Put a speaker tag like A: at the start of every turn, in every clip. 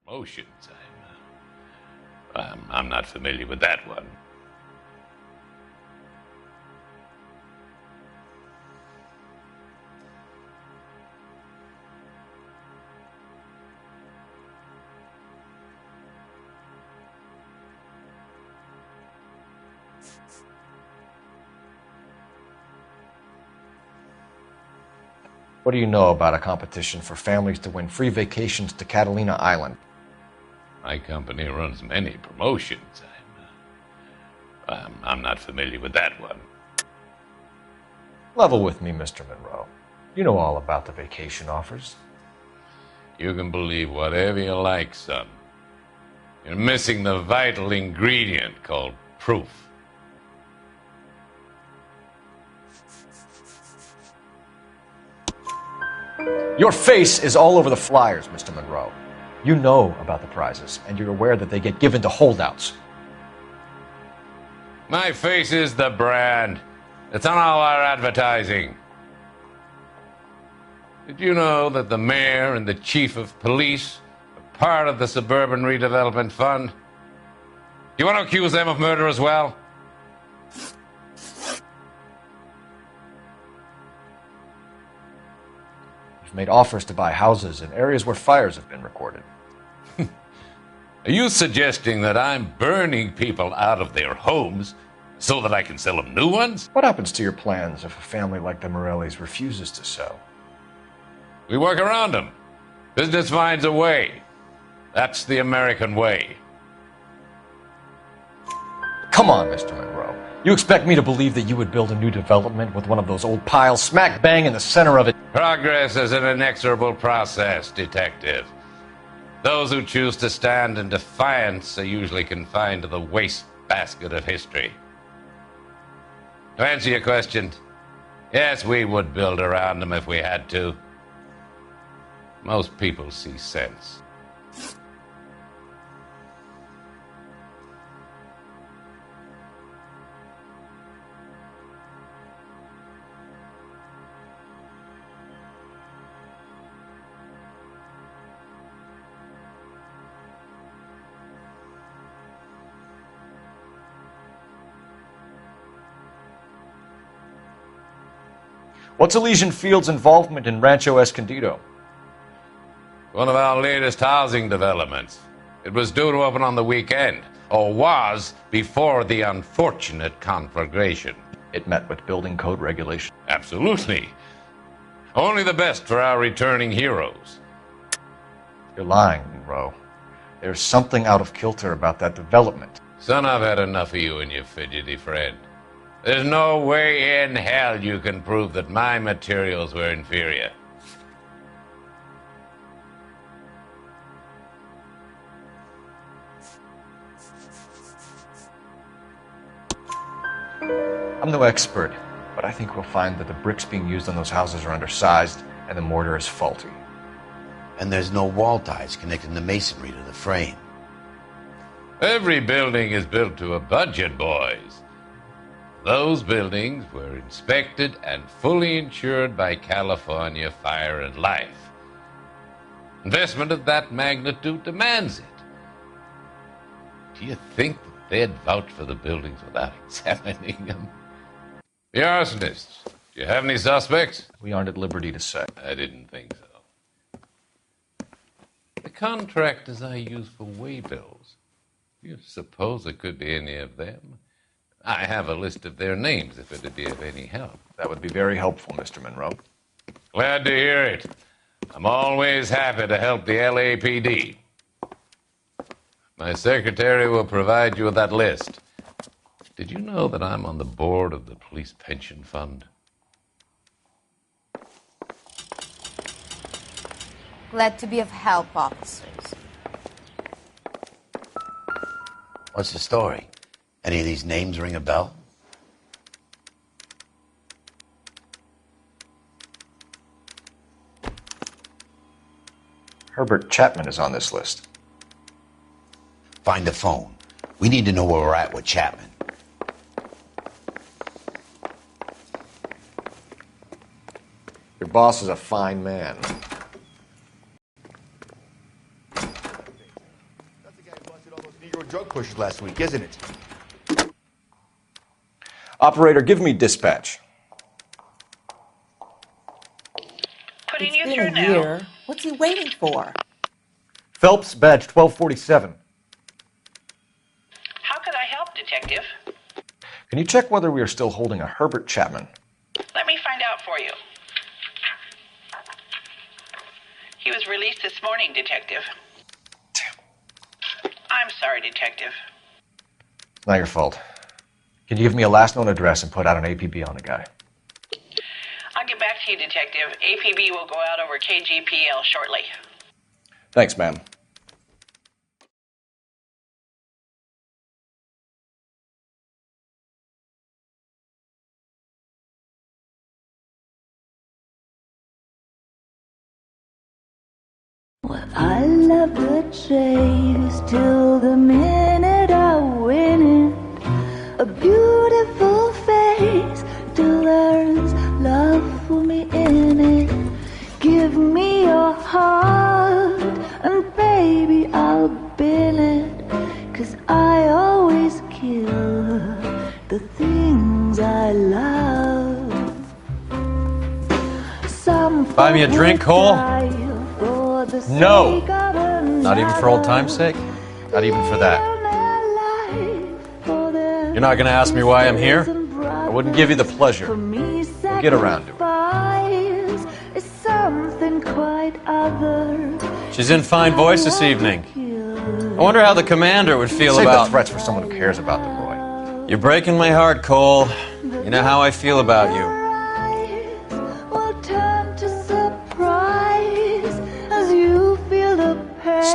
A: promotions. I'm not familiar with that one.
B: What do you know about a competition for families to win free vacations to Catalina Island?
A: My company runs many promotions. I'm not familiar with that one.
B: Level with me, Mr. Monroe. You know all about the vacation offers.
A: You can believe whatever you like, son. You're missing the vital ingredient called proof.
B: Your face is all over the flyers, Mr. Monroe. You know about the prizes, and you're aware that they get given to holdouts.
A: My face is the brand. It's on all our advertising. Did you know that the mayor and the chief of police are part of the Suburban Redevelopment Fund? You want to accuse them of murder as well?
B: You've made offers to buy houses in areas where fires have been recorded.
A: Are you suggesting that I'm burning people out of their homes so that I can sell them new ones?
B: What happens to your plans if a family like the Morellis refuses to sell?
A: We work around them. Business finds a way. That's the American way.
B: Come on, Mr. Monroe. You expect me to believe that you would build a new development with one of those old piles smack bang in the center of it?
A: Progress is an inexorable process, detective. Those who choose to stand in defiance are usually confined to the wastebasket of history. To answer your question, yes, we would build around them if we had to. Most people see sense.
B: What's Elysian Field's involvement in Rancho Escondido?
A: One of our latest housing developments. It was due to open on the weekend, or was before the unfortunate conflagration.
B: It met with building code regulation.
A: Absolutely. Only the best for our returning heroes.
B: You're lying, Monroe. There's something out of kilter about that development.
A: Son, I've had enough of you and your fidgety friend. There's no way in hell you can prove that my materials were inferior.
B: I'm no expert, but I think we'll find that the bricks being used on those houses are undersized and the mortar is faulty.
C: And there's no wall ties connecting the masonry to the frame.
A: Every building is built to a budget, boys. Those buildings were inspected and fully insured by California Fire and Life. Investment of that magnitude demands it. Do you think that they'd vouch for the buildings without examining them? The arsonists, do you have any suspects?
B: We aren't at liberty to say.
A: I didn't think so. The contractors I use for waybills, do you suppose it could be any of them? I have a list of their names if it'd be of any help.
B: That would be very helpful, Mr. Monroe.
A: Glad to hear it. I'm always happy to help the LAPD. My secretary will provide you with that list. Did you know that I'm on the board of the police pension fund?
D: Glad to be of help, officers.
C: What's the story? Any of these names ring a bell?
B: Herbert Chapman is on this list.
C: Find the phone. We need to know where we're at with Chapman.
B: Your boss is a fine man.
C: drug pushers last week, isn't it?
B: Operator, give me dispatch.
E: Putting
F: It's
E: you
F: been
E: through
F: a
E: now.
F: year. What's he waiting for?
B: Phelps, badge 1247.
E: How could I help, Detective?
B: Can you check whether we are still holding a Herbert Chapman?
E: Let me find out for you. He was released this morning, Detective.
B: Damn.
E: I'm sorry, Detective.
B: Not your fault. Can you give me a last known address and put out an APB on the guy?
E: I'll get back to you, Detective. APB will go out over KGPL shortly.
B: Thanks, ma'am.
G: Well, I love the chase till the minute I win it. A beautiful face till there's love for me in it. Give me your heart and baby I'll bill it. 'Cause I always kill the things I love. Some
B: Buy me a drink, Cole? No.
G: Not
B: even for old time's sake? Not even for that. You're not going to ask me why I'm here? I wouldn't give you the pleasure. We'll get around to
G: it.
B: She's in fine voice this evening. I wonder how the commander would feel Save about...
G: uh,
B: the threats for someone who cares about them, Roy.
H: You're breaking my heart, Cole. You know how I feel about you.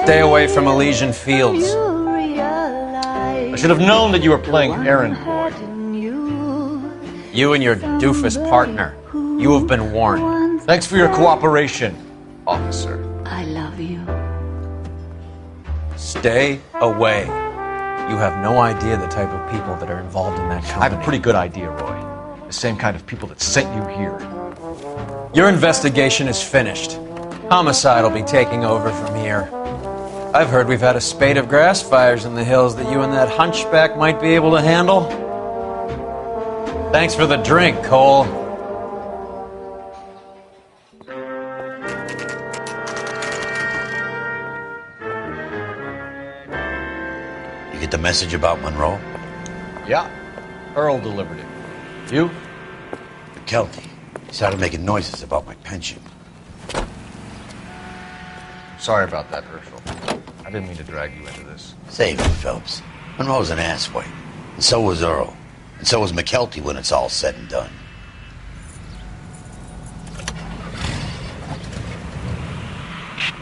H: Stay away from Elysian Fields.
B: I should have known that you were playing errand boy.
H: You and your doofus partner. You have been warned.
B: Thanks for your cooperation, officer.
G: I love you.
H: Stay away. You have no idea the type of people that are involved in that
B: I
H: company.
B: have a pretty good idea, Roy. The same kind of people that sent you here.
H: Your investigation is finished. Homicide will be taking over from here. I've heard we've had a spate of grass fires in the hills that you and that hunchback might be able to handle. Thanks for the drink, Cole.
C: You get the message about Monroe?
B: Yeah. Earl delivered it. You?
C: McKelty. He started making noises about my pension.
B: Sorry about that, Herschel. I didn't mean to drag you into this.
C: Save him, Phelps. Monroe's an asswipe. And so was Earl. And so was McKelty when it's all said and done.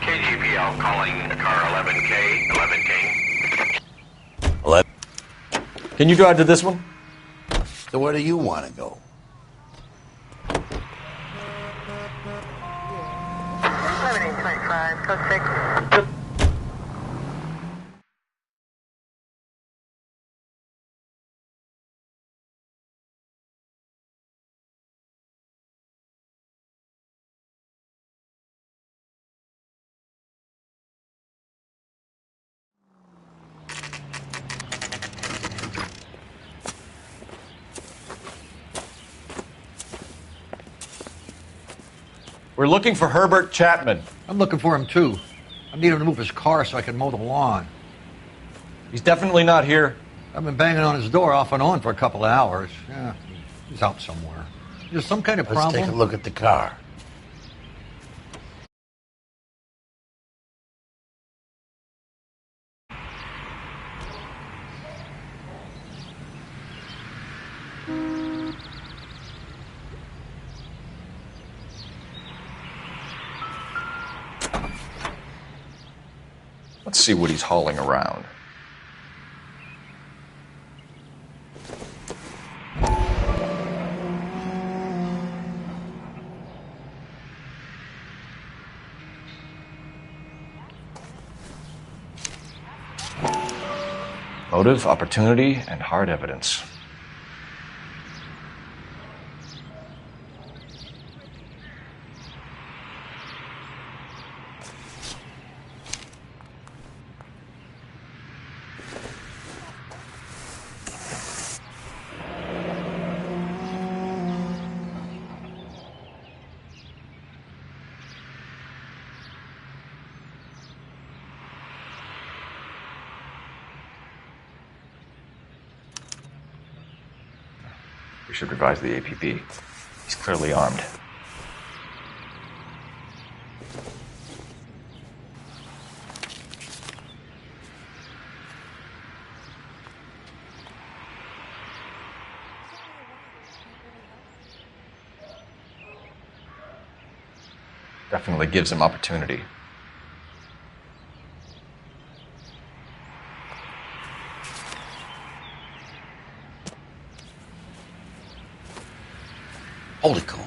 I: KGPL calling car 11K, 11 King.
C: 11.
B: Can you drive to this one?
C: So where do you want to go?
E: 1125, code 6.
B: We're looking for Herbert Chapman.
J: I'm looking for him, too. I need him to move his car so I can mow the lawn.
B: He's definitely not here.
J: I've been banging on his door off and on for a couple of hours. Yeah, he's out somewhere. There's some kind of
C: Let's
J: problem.
C: take a look at the car.
B: Let's see what he's hauling around. Motive, opportunity, and hard evidence. We should revise the APB. He's clearly armed. Definitely gives him opportunity.
C: Hold it, Cole.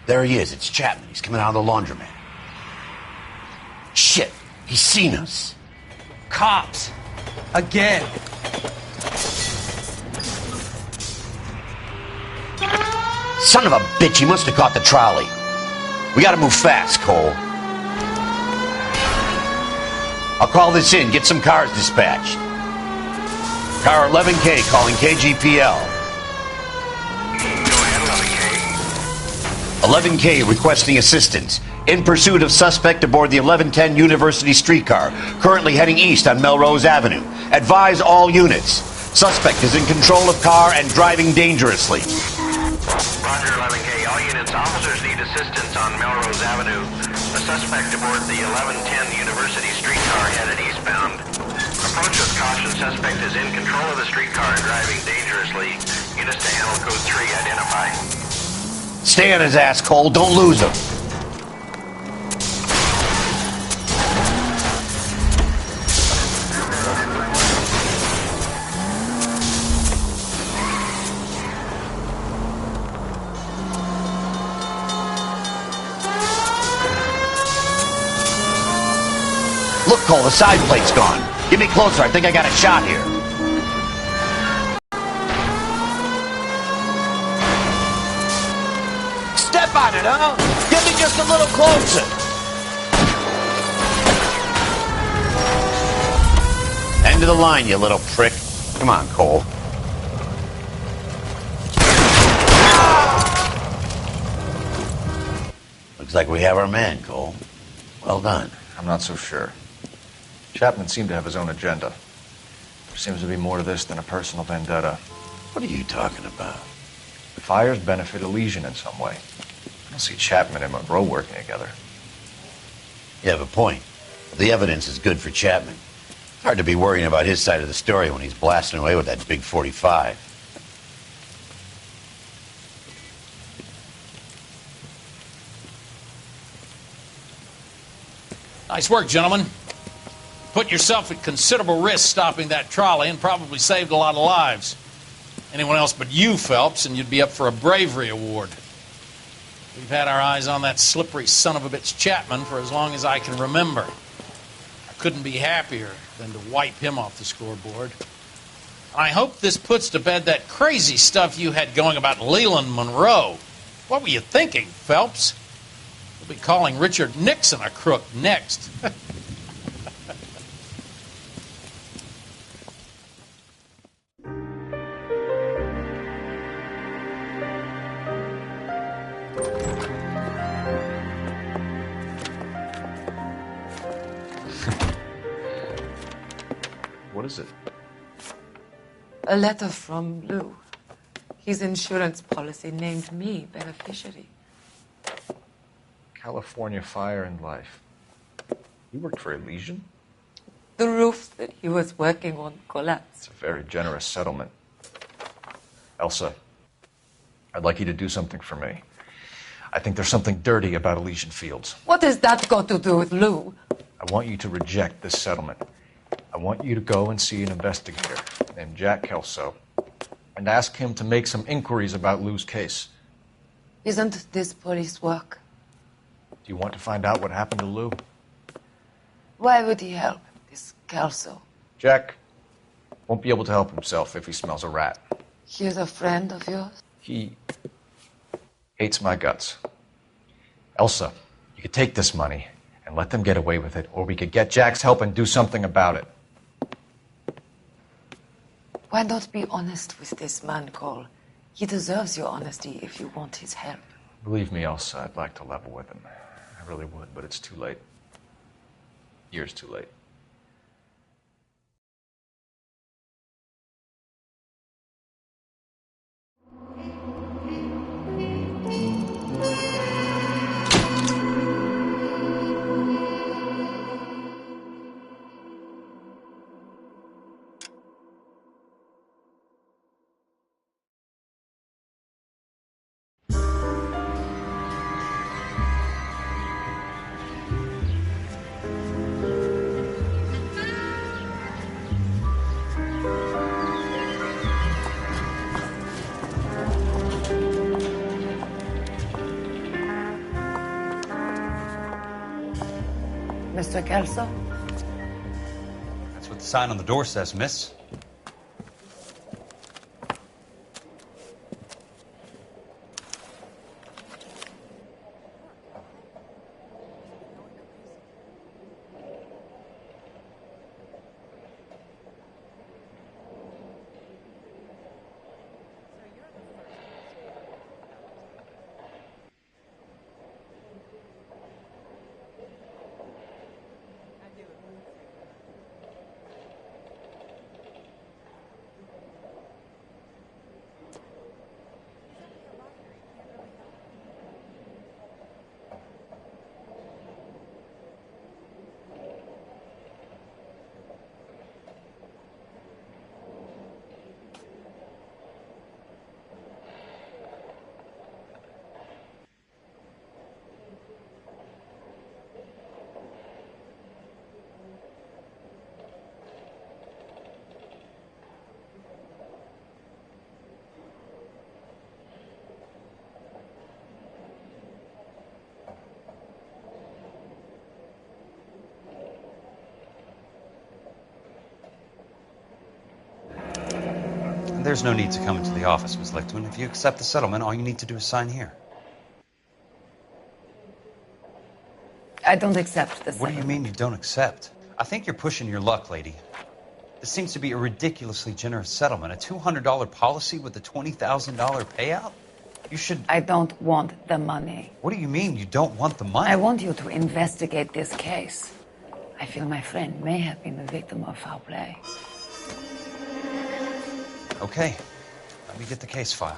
C: There he is. It's Chapman. He's coming out of the laundromat. Shit. He's seen us.
H: Cops! Again!
C: Son of a bitch. He must have caught the trolley. We gotta move fast, Cole. I'll call this in. Get some cars dispatched. Car 11K calling KGPL.
I: Go ahead,
C: 11K requesting assistance. In pursuit of suspect aboard the 1110 University streetcar, currently heading east on Melrose Avenue. Advise all units. Suspect is in control of car and driving dangerously.
I: Roger, 11K. All units, officers need assistance on Melrose Avenue. A suspect aboard the 1110 University streetcar headed eastbound. Approach with caution. Suspect is in control of the streetcar and driving dangerously. Units to handle code 3 identify.
C: Stay on his ass, Cole. Don't lose him. Look, Cole, the side plate's gone. Get me closer. I think I got a shot here. Step on it, huh? Get me just a little closer. End of the line, you little prick. Come on, Cole. Looks like we have our man, Cole. Well done.
B: I'm not so sure. Chapman seemed to have his own agenda. There seems to be more to this than a personal vendetta.
C: What are you talking about?
B: The fires benefit Elysian in some way. I don't see Chapman and Monroe working together.
C: You have a point. The evidence is good for Chapman. It's hard to be worrying about his side of the story when he's blasting away with that big 45.
K: Nice work, gentlemen. Put yourself at considerable risk stopping that trolley and probably saved a lot of lives. Anyone else but you, Phelps, and you'd be up for a bravery award. We've had our eyes on that slippery son of a bitch Chapman for as long as I can remember. I couldn't be happier than to wipe him off the scoreboard. I hope this puts to bed that crazy stuff you had going about Leland Monroe. What were you thinking, Phelps? We'll be calling Richard Nixon a crook next.
B: What is it?
F: A letter from Lou. His insurance policy named me beneficiary.
B: California Fire and Life. You worked for Elysian?
F: The roof that he was working on collapsed.
B: It's a very generous settlement. Elsa, I'd like you to do something for me. I think there's something dirty about Elysian Fields.
F: What has that got to do with Lou?
B: I want you to reject this settlement. I want you to go and see an investigator named Jack Kelso and ask him to make some inquiries about Lou's case.
F: Isn't this police work?
B: Do you want to find out what happened to Lou?
F: Why would he help, this Kelso?
B: Jack won't be able to help himself if he smells a rat.
F: He is a friend of yours?
B: He hates my guts. Elsa, you could take this money and let them get away with it, or we could get Jack's help and do something about it.
F: Why not be honest with this man, Cole? He deserves your honesty if you want his help.
B: Believe me, Elsa, I'd like to level with him. I really would, but it's too late. Years too late.
F: Mr. Kelso?
L: That's what the sign on the door says, miss. There's no need to come into the office, Miss Lichtman. If you accept the settlement, all you need to do is sign here.
F: I don't accept this.
L: What do you mean you don't accept? I think you're pushing your luck, lady. This seems to be a ridiculously generous settlement. A $200 policy with a $20,000 payout? You should...
F: I don't want the money.
L: What do you mean you don't want the money?
F: I want you to investigate this case. I feel my friend may have been the victim of foul play.
L: Okay, let me get the case file.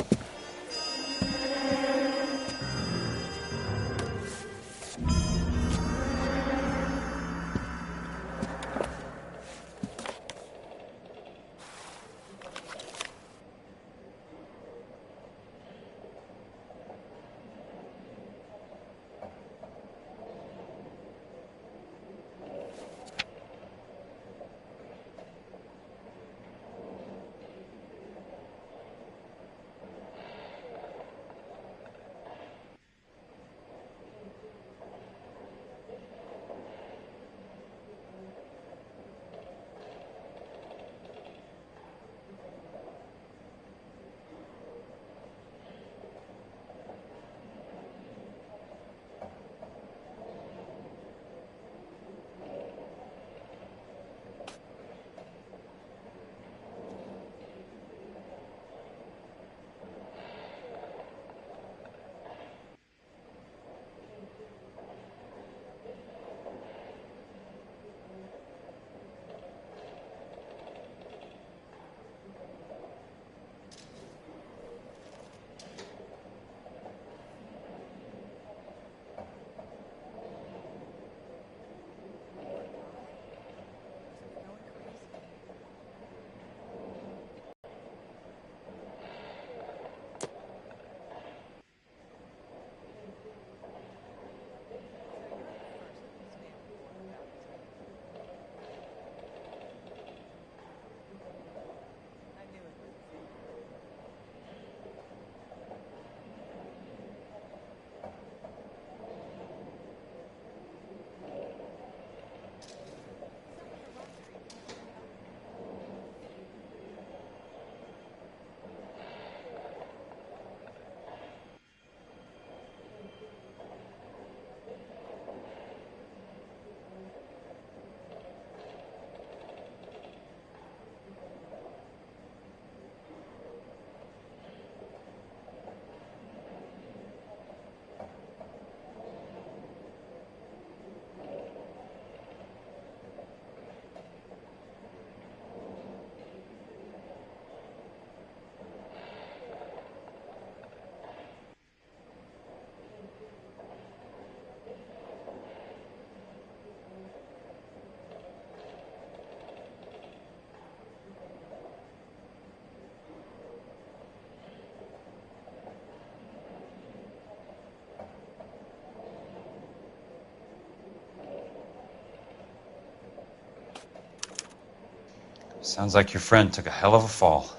L: Sounds like your friend took a hell of a fall.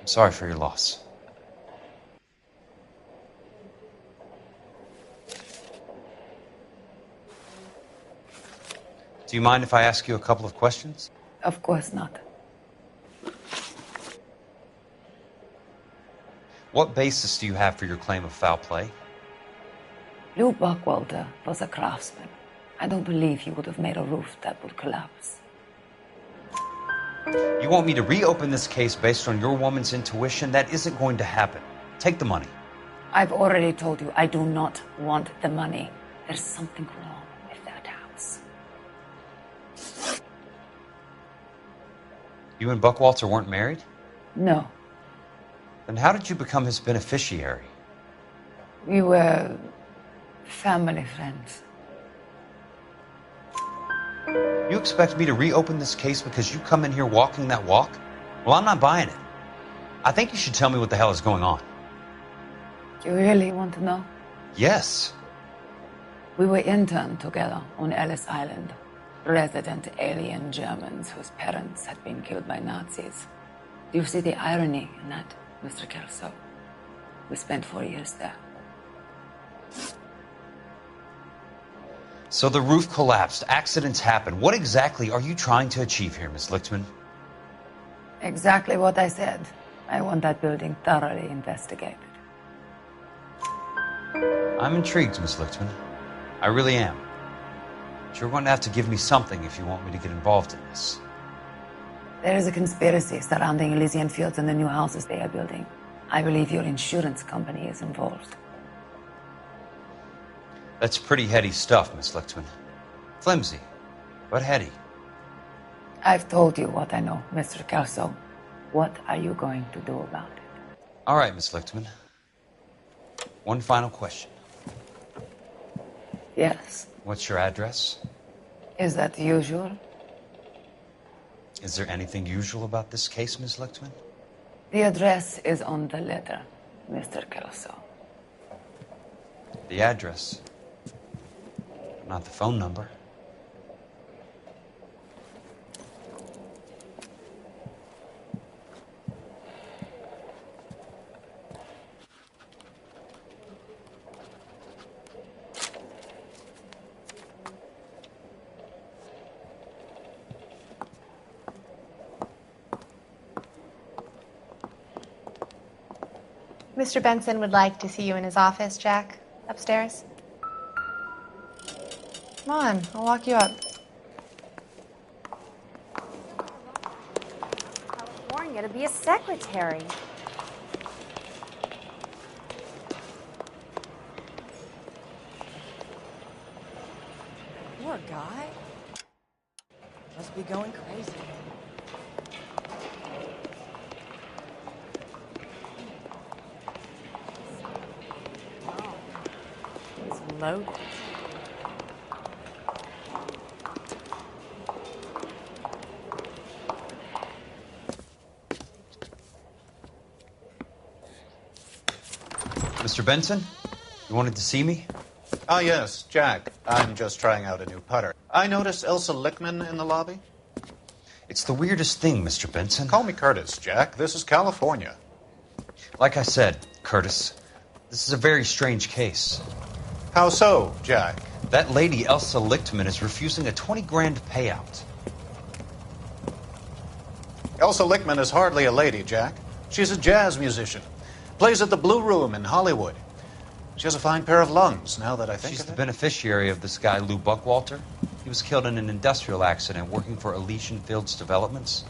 L: I'm sorry for your loss. Do you mind if I ask you a couple of questions?
F: Of course not.
L: What basis do you have for your claim of foul play?
F: Lou Buckwalter was a craftsman. I don't believe he would have made a roof that would collapse.
L: You want me to reopen this case based on your woman's intuition? That isn't going to happen. Take the money.
F: I've already told you I do not want the money. There's something wrong with that house.
L: You and Buckwalter weren't married?
F: No.
L: Then how did you become his beneficiary?
F: We were family friends.
L: You expect me to reopen this case because you come in here walking that walk? Well, I'm not buying it. I think you should tell me what the hell is going on.
F: You really want to know?
L: Yes.
F: We were interned together on Ellis Island. Resident alien Germans whose parents had been killed by Nazis. Do you see the irony in that, Mr. Kelso? We spent 4 years there.
L: So the roof collapsed, accidents happen. What exactly are you trying to achieve here, Miss Lichtman?
F: Exactly what I said. I want that building thoroughly investigated.
L: I'm intrigued, Miss Lichtman. I really am. But you're going to have to give me something if you want me to get involved in this.
F: There is a conspiracy surrounding Elysian Fields and the new houses they are building. I believe your insurance company is involved.
L: That's pretty heady stuff, Miss Lichtman. Flimsy, but heady.
F: I've told you what I know, Mr. Kelso. What are you going to do about it?
L: All right, Miss Lichtman. One final question.
F: Yes.
L: What's your address?
F: Is that usual?
L: Is there anything usual about this case, Miss Lichtman?
F: The address is on the letter, Mr. Kelso.
L: The address, not the phone number.
M: Mr. Benson would like to see you in his office, Jack. Upstairs. Come on, I'll walk you up.
D: California to be a secretary.
N: Poor guy. Must be going crazy. Loaded.
L: Mr. Benson, you wanted to see me?
O: Ah, yes, Jack. I'm just trying out a new putter. I noticed Elsa Lichtman in the lobby.
L: It's the weirdest thing, Mr. Benson.
O: Call me Curtis, Jack. This is California.
L: Like I said, Curtis, this is a very strange case.
O: How so, Jack?
L: That lady, Elsa Lichtman, is refusing a 20 grand payout.
O: Elsa Lichtman is hardly a lady, Jack. She's a jazz musician. Plays at the Blue Room in Hollywood. She has a fine pair of lungs, now that I think
L: She's
O: of
L: the
O: it.
L: beneficiary of this guy, Lou Buckwalter. He was killed in an industrial accident working for Elysian Fields Developments.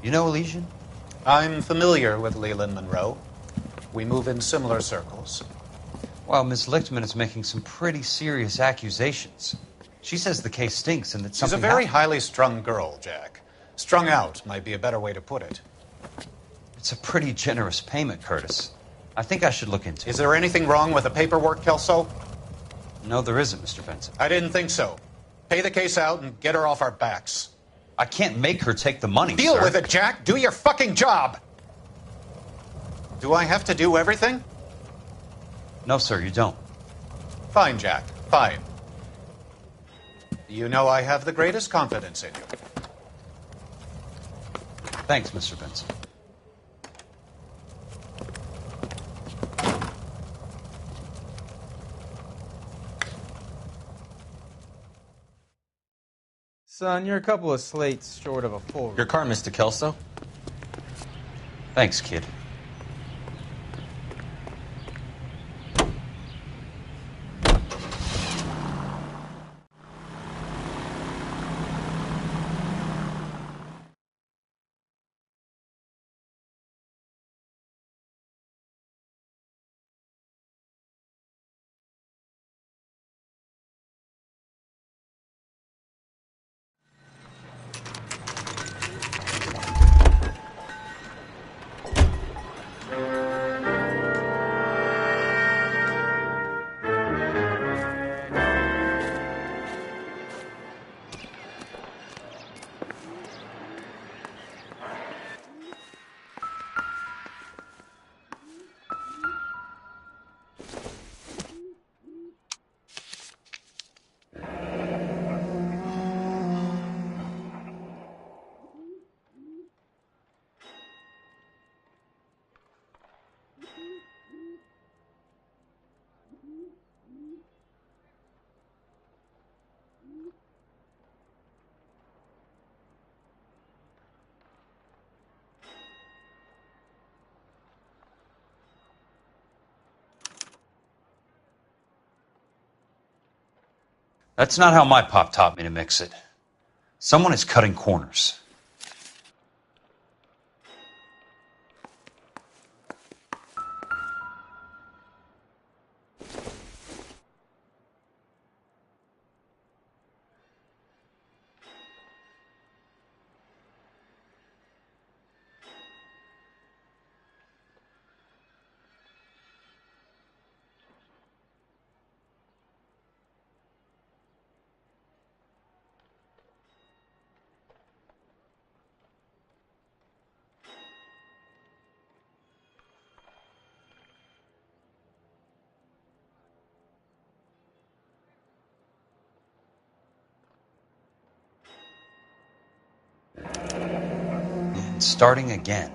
L: You know Elysian?
O: I'm familiar with Leland Monroe. We move in similar circles.
L: Well, Miss Lichtman is making some pretty serious accusations. She says the case stinks and that
O: She's a
L: something
O: very
L: happened.
O: highly strung girl, Jack. Strung out might be a better way to put it.
L: It's a pretty generous payment, Curtis. I think I should look into it.
O: Is there anything wrong with the paperwork, Kelso?
L: No, there isn't, Mr. Benson.
O: I didn't think so. Pay the case out and get her off our backs.
L: I can't make her take the money,
O: Deal
L: sir.
O: with it, Jack. Do your fucking job. Do I have to do everything?
L: No, sir, you don't.
O: Fine, Jack. Fine. You know I have the greatest confidence in you.
L: Thanks, Mr. Benson.
P: Son, you're a couple of slates short of a full...
H: Your car, Mr. Kelso?
L: Thanks, kid. That's not how my pop taught me to mix it. Someone is cutting corners. And starting again.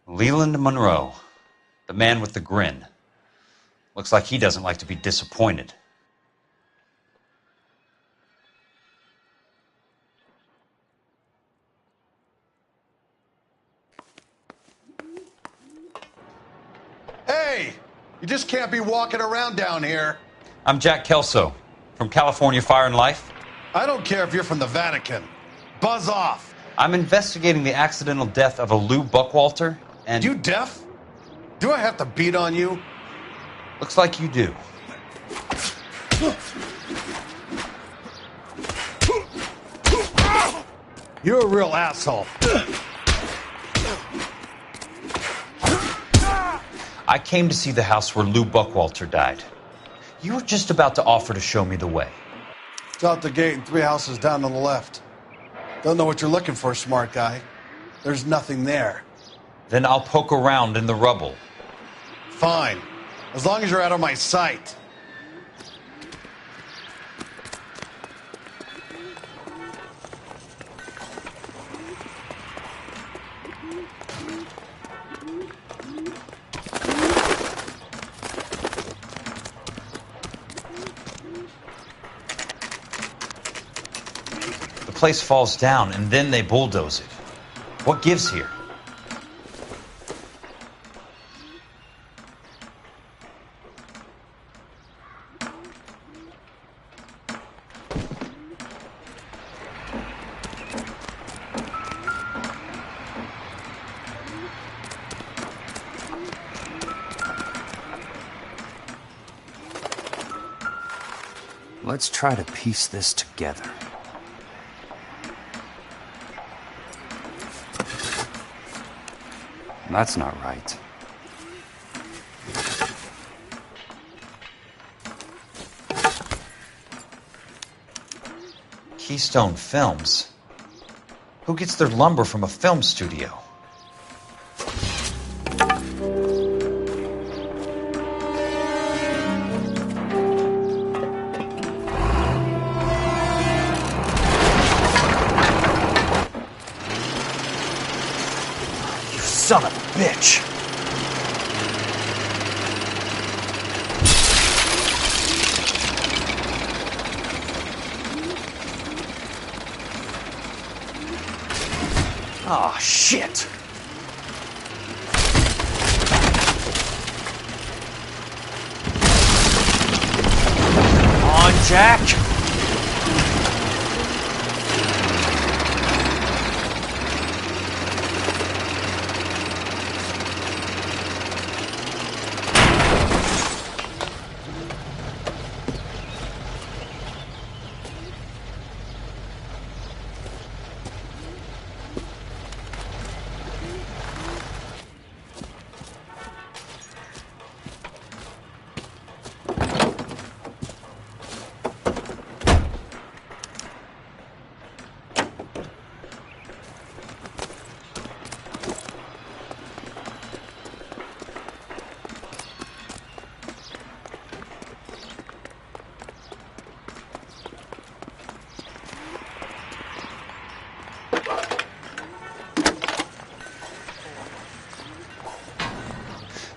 L: Leland Monroe, the man with the grin. Looks like he doesn't like to be disappointed.
Q: Hey! You just can't be walking around down here.
L: I'm Jack Kelso, from California Fire and Life.
Q: I don't care if you're from the Vatican. Buzz off.
L: I'm investigating the accidental death of a Lou Buckwalter, and...
Q: You deaf? Do I have to beat on you?
L: Looks like you do.
Q: You're a real asshole.
L: I came to see the house where Lou Buckwalter died. You were just about to offer to show me the way.
Q: It's out the gate and 3 houses down on the left. Don't know what you're looking for, smart guy. There's nothing there.
L: Then I'll poke around in the rubble.
Q: Fine. As long as you're out of my sight.
L: The place falls down, and then they bulldoze it. What gives here? Let's try to piece this together. That's not right. Keystone Films? Who gets their lumber from a film studio?
B: son of a bitch! Aw, shit! Come on, Jack!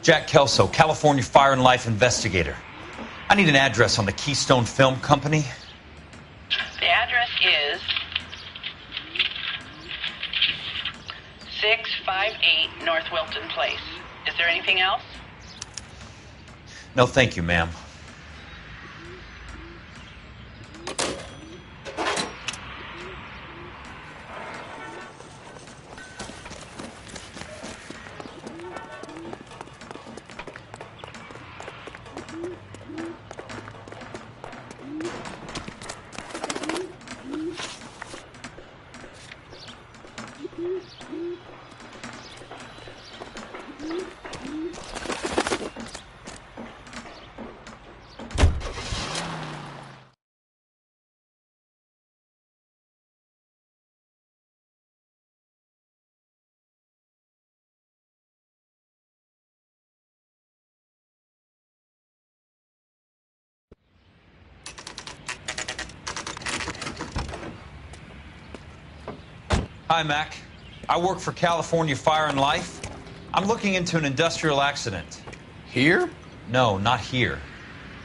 L: Jack Kelso, California Fire and Life investigator. I need an address on the Keystone Film Company.
E: The address is 658 North Wilton Place. Is there anything else?
L: No, thank you, ma'am. Hi, Mac. I work for California Fire and Life. I'm looking into an industrial accident.
R: Here?
L: No, not here.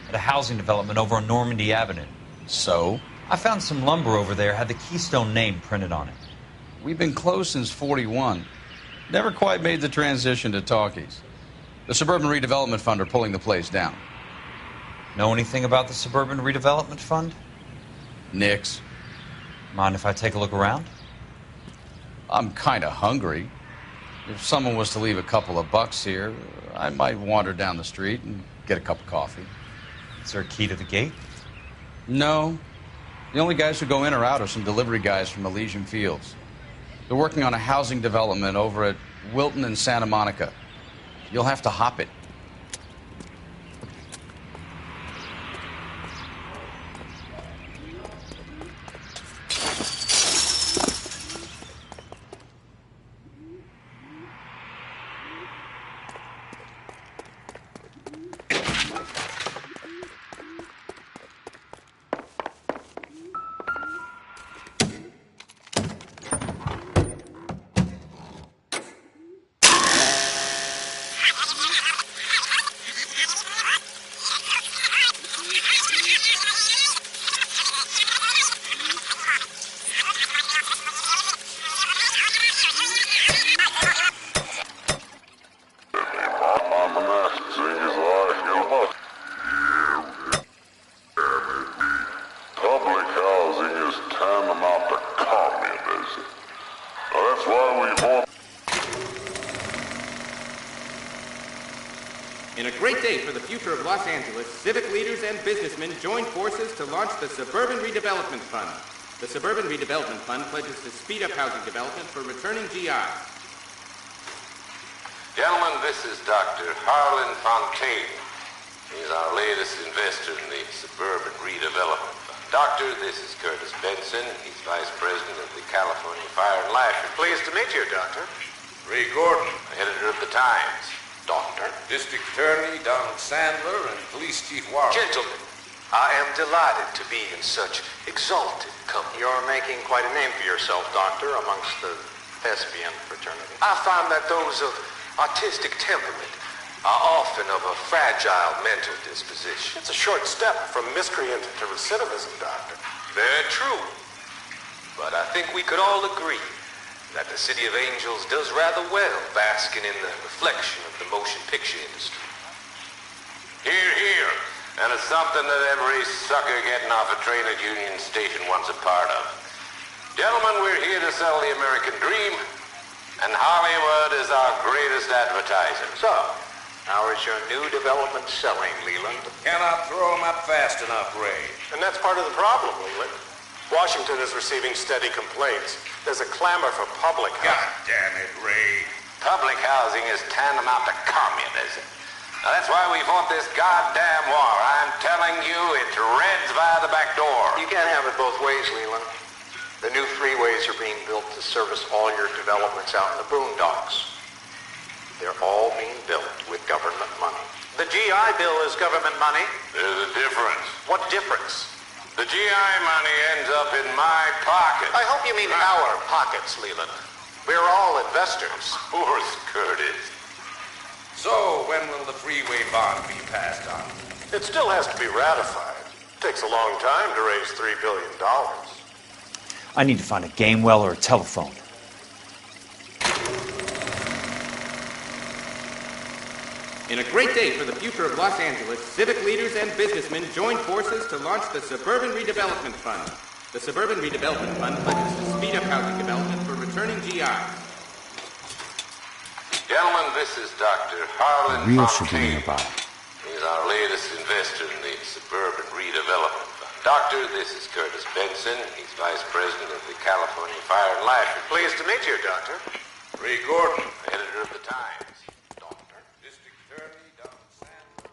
L: At a housing development over on Normandy Avenue.
R: So?
L: I found some lumber over there, had the Keystone name printed on it.
R: We've been closed since '41. Never quite made the transition to talkies. The Suburban Redevelopment Fund are pulling the place down.
L: Know anything about the Suburban Redevelopment Fund?
R: Nix.
L: Mind if I take a look around?
R: I'm kind of hungry. If someone was to leave a couple of bucks here, I might wander down the street and get a cup of coffee.
L: Is there a key to the gate?
R: No. The only guys who go in or out are some delivery guys from Elysian Fields. They're working on a housing development over at Wilton and Santa Monica. You'll have to hop it.
S: In a great day for the future of Los Angeles, civic leaders and businessmen joined forces to launch the Suburban Redevelopment Fund. The Suburban Redevelopment Fund pledges to speed up housing development for returning GIs.
A: Gentlemen, this is Dr. Harlan Fontaine. He's our latest investor in the Suburban Redevelopment Fund. Doctor, this is Curtis Benson. He's Vice President of the California Fire and Life.
T: Pleased to meet you, Doctor.
A: Ray Gordon, editor of the Times. Doctor.
T: District Attorney Donald Sandler and Police Chief Warren.
U: Gentlemen, I am delighted to be in such exalted company.
T: You're making quite a name for yourself, Doctor, amongst the
I: thespian fraternity.
U: I find that those of artistic temperament are often of a fragile mental disposition.
I: It's a short step from miscreant to recidivism, Doctor.
U: Very true. But I think we could all agree that the City of Angels does rather well basking in the reflection of the motion picture industry.
T: Hear, hear. And it's something that every sucker getting off a train at Union Station wants a part of. Gentlemen, we're here to sell the American dream, and Hollywood is our greatest advertiser.
I: So, how is your new development selling, Leland?
T: Cannot throw them up fast enough, Ray.
I: And that's part of the problem, Leland. Washington is receiving steady complaints. There's a clamor for public housing.
T: God damn it, Ray. Public housing is tantamount to communism. Now, that's why we fought this goddamn war. I'm telling you, it's Reds via the back door.
I: You can't have it both ways, Leland. The new freeways are being built to service all your developments out in the boondocks. They're all being built with government money. The GI Bill is government money.
T: There's a difference.
I: What difference?
T: The GI money ends up in my pocket.
I: I hope you mean our pockets, Leland. We're all investors.
T: Of course, Curtis. So, when will the freeway bond be passed on?
I: It still has to be ratified. It takes a long time to raise $3 billion.
L: I need to find a game well or a telephone.
S: In a great day for the future of Los Angeles, civic leaders and businessmen joined forces to launch the Suburban Redevelopment Fund. The Suburban Redevelopment Fund pledges to speed up housing development for returning GIs.
T: Gentlemen, this is Dr. Harlan
L: Real should be
T: Fontaine.
L: nearby.
T: He's our latest investor in the Suburban Redevelopment Fund. Doctor, this is Curtis Benson. He's Vice President of the California Fire and Life.
I: Pleased to meet you, Doctor.
T: Ray Gordon, editor of the Times. Doctor, District Attorney Don Sandler.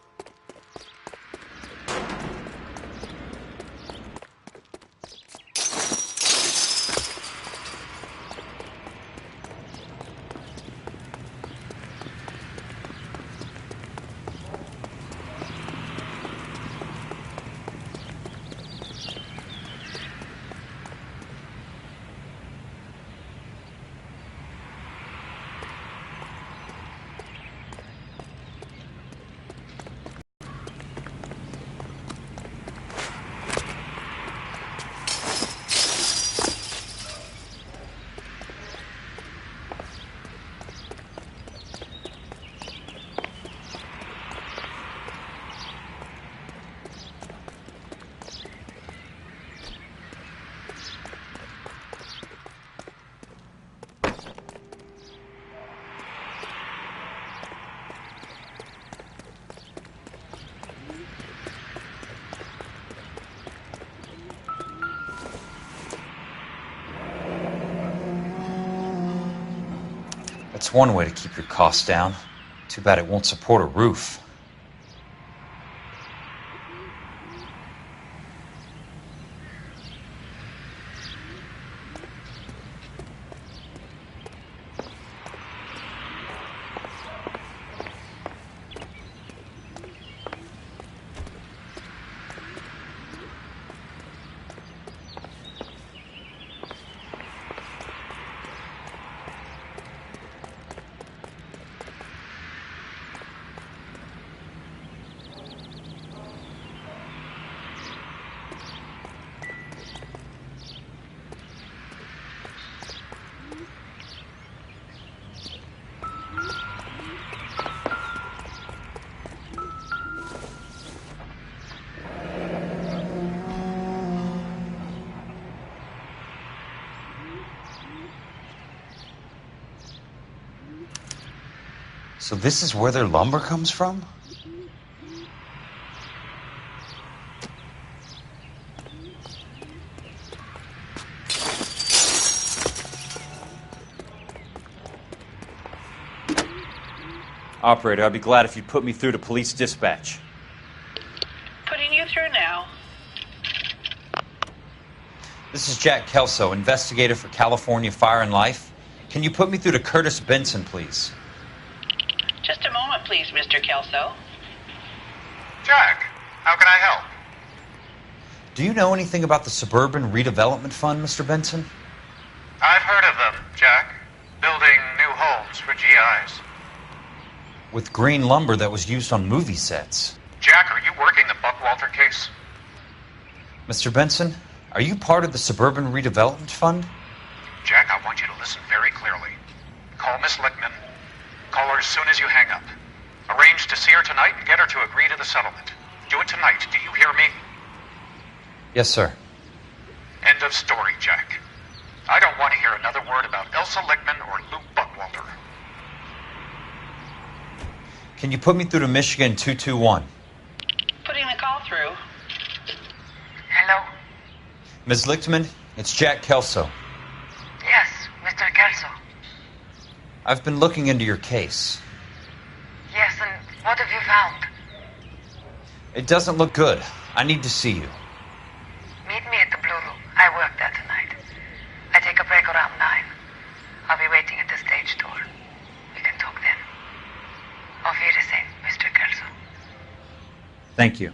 L: That's one way to keep your costs down. Too bad it won't support a roof. So this is where their lumber comes from? Operator, I'd be glad if you'd put me through to police dispatch.
E: Putting you through now.
L: This is Jack Kelso, investigator for California Fire and Life. Can you put me through to Curtis Benson, please?
E: Just a moment, please, Mr. Kelso.
I: Jack, how can I help?
L: Do you know anything about the Suburban Redevelopment Fund, Mr. Benson?
I: I've heard of them, Jack.
L: with green lumber that was used on movie sets.
I: Jack, are you working the Buckwalter case?
L: Mr. Benson, are you part of the Suburban Redevelopment Fund?
I: Jack, I want you to listen very clearly. Call Miss Lickman. Call her as soon as you hang up. Arrange to see her tonight and get her to agree to the settlement. Do it tonight. Do you hear me?
L: Yes, sir.
I: End of story, Jack. I don't want to hear another word about Elsa Lickman or Luke Buckwalter.
L: Can you put me through to Michigan 221?
E: Putting the call through.
G: Hello?
L: Ms. Lichtman, it's Jack Kelso.
G: Yes, Mr. Kelso.
L: I've been looking into your case.
G: Yes, and what have you found?
L: It doesn't look good. I need to see you.
G: Meet me at the Blue Room. I work there tonight. I take a break around 9. I'll be waiting at the stage door. We can talk then. Auf Wiedersehen, Mr. Kelso.
L: Thank you.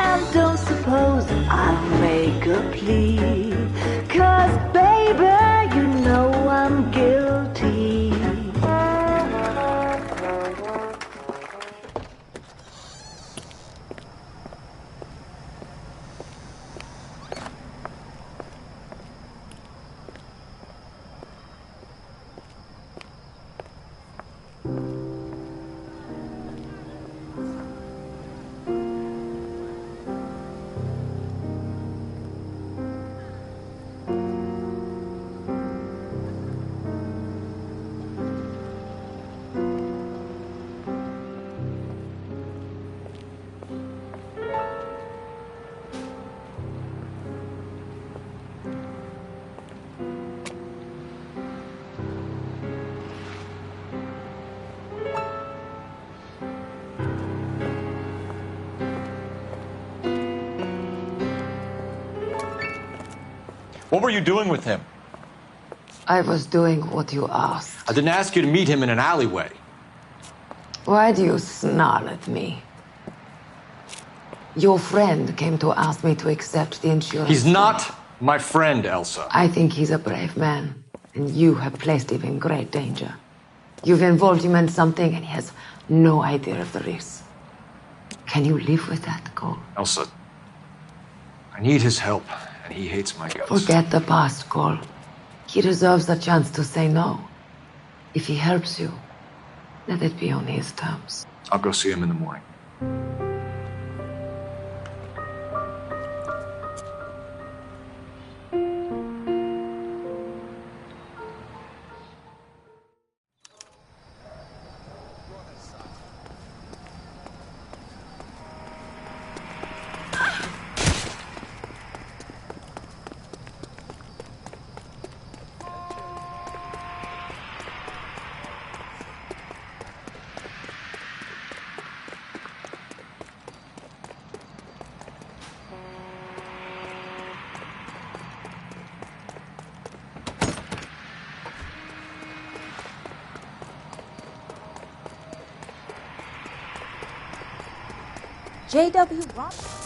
V: And don't suppose I'll make a plea, 'cause baby, you know I'm guilty.
B: What were you doing with him?
F: I was doing what you asked.
B: I didn't ask you to meet him in an alleyway.
F: Why do you snarl at me? Your friend came to ask me to accept the insurance.
B: He's not my friend, Elsa.
F: I think he's a brave man, and you have placed him in great danger. You've involved him in something, and he has no idea of the risk. Can you live with that, Cole?
B: Elsa, I need his help, and he hates my guts.
F: Forget the past, Cole. He deserves a chance to say no. If he helps you, let it be on his terms.
B: I'll go see him in the morning.
D: J.W. Roberts.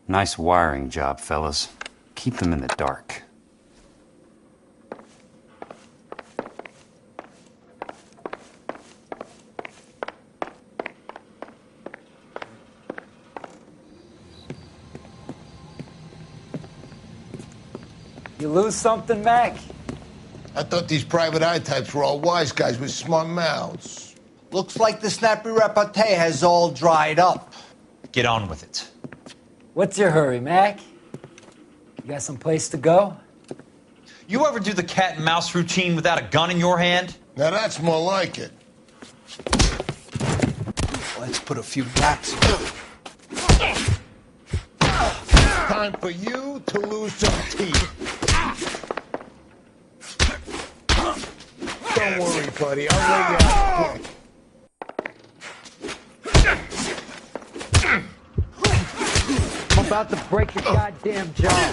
L: Nice wiring job, fellas. Keep them in the dark.
C: You lose something, Mac?
J: I thought these private eye types were all wise guys with smart mouths.
C: Looks like the snappy repartee has all dried up.
B: Get on with it.
C: What's your hurry, Mac? You got some place to go?
B: You ever do the cat and mouse routine without a gun in your hand?
J: Now that's more like it.
C: Let's put a few laps.
J: Time for you to lose some teeth. Don't worry, buddy. I'll lay you out quick.
C: I'm about to break your goddamn jaw.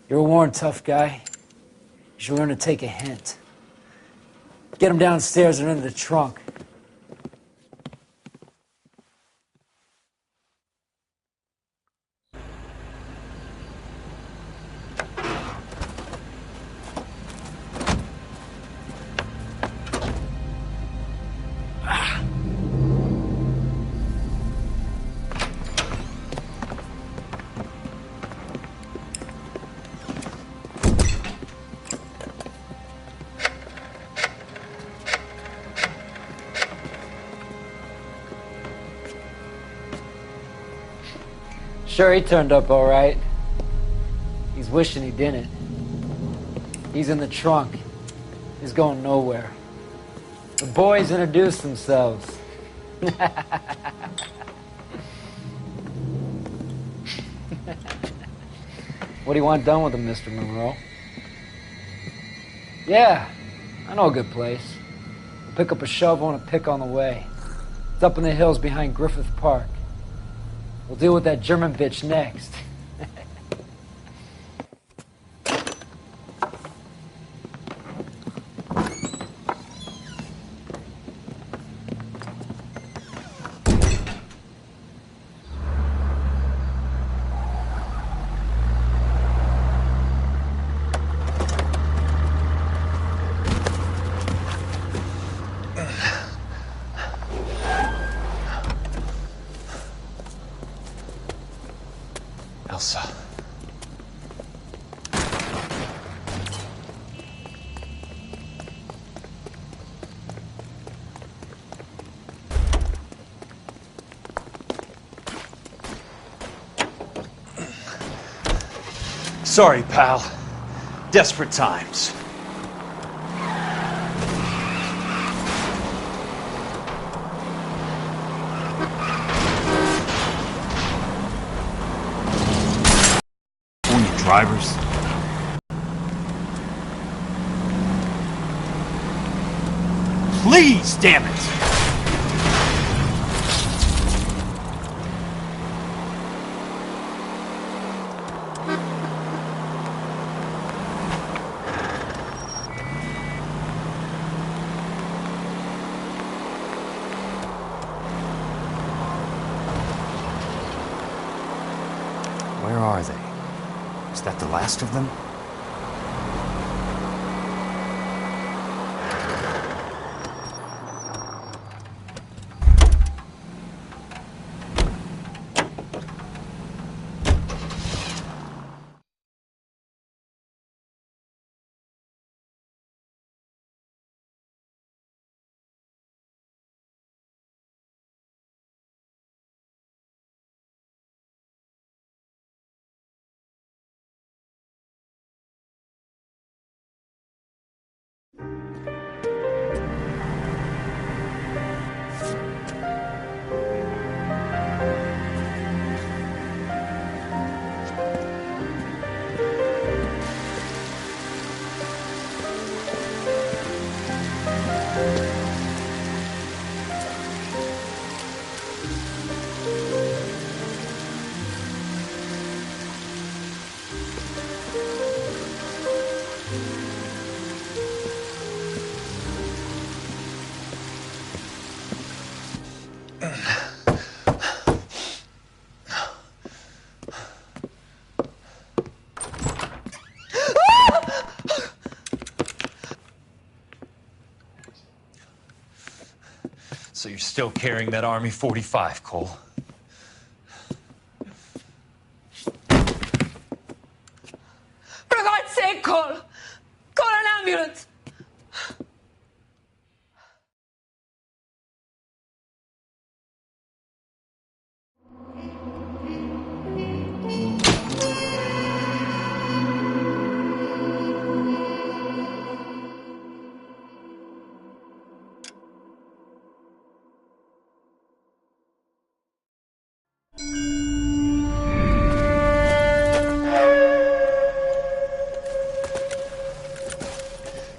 C: You're a worn, tough guy. You should learn to take a hint. Get him downstairs and into the trunk. Sure, he turned up all right. He's wishing he didn't. He's in the trunk. He's going nowhere. The boys introduced themselves. What do you want done with him, Mr. Monroe? Yeah, I know a good place. We'll pick up a shovel and a pick on the way. It's up in the hills behind Griffith Park. We'll deal with that German bitch next.
B: Elsa. Sorry, pal. Desperate times. Drivers. Please, damn it!
L: Where are they? Is that the last of them? So you're still carrying that Army 45, Cole.
F: For God's sake, Cole! Call an ambulance!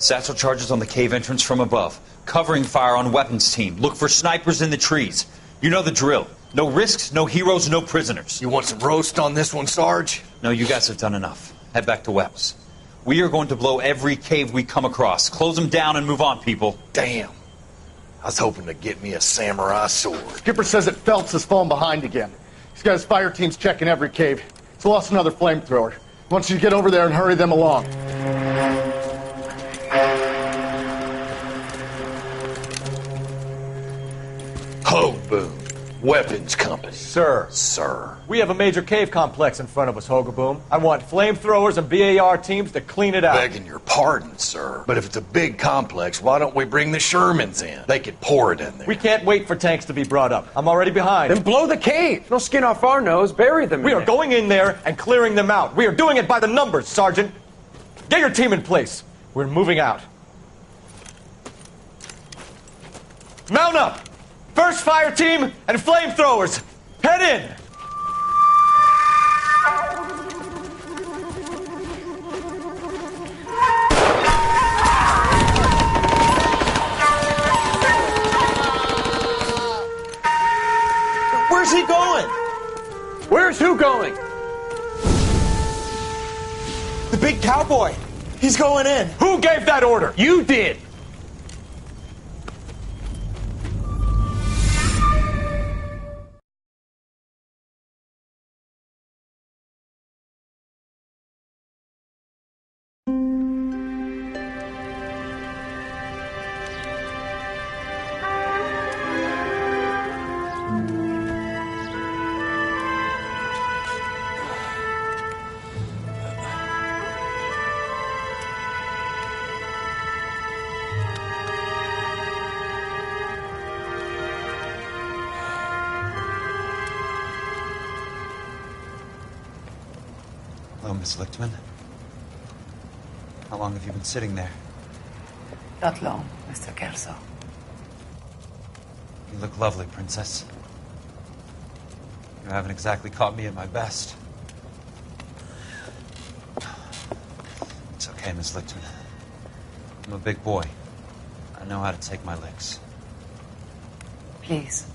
L: Satchel charges on the cave entrance from above. Covering fire on weapons team. Look for snipers in the trees. You know the drill. No risks, no heroes, no prisoners.
B: You want some roast on this one, Sarge?
L: No, you guys have done enough. Head back to Webb's. We are going to blow every cave we come across. Close them down and move on, people.
B: Damn. I was hoping to get me a samurai sword.
K: Skipper says that Phelps has fallen behind again. He's got his fire teams checking every cave. He's lost another flamethrower. He wants you to get over there and hurry them along.
B: Ho, boom. Weapons company.
H: Sir.
B: Sir.
H: We have a major cave complex in front of us, Hogaboom. I want flamethrowers and BAR teams to clean it out.
B: Begging your pardon, sir. But if it's a big complex, why don't we bring the Shermans in? They could pour it in there.
H: We can't wait for tanks to be brought up. I'm already behind.
M: Then blow the cave. No skin off our nose. Bury them in
H: We are going in there and clearing them out. We are doing it by the numbers, Sergeant. Get your team in place. We're moving out. Mount up! First fire team and flamethrowers! Head in!
M: Where's he going? Where's who going? The big cowboy. He's going in.
H: Who gave that order?
M: You did.
L: Hello, Miss Lichtman. How long have you been sitting there?
F: Not long, Mr. Kelso.
L: You look lovely, Princess. You haven't exactly caught me at my best. It's okay, Miss Lichtman. I'm a big boy. I know how to take my licks.
F: Please,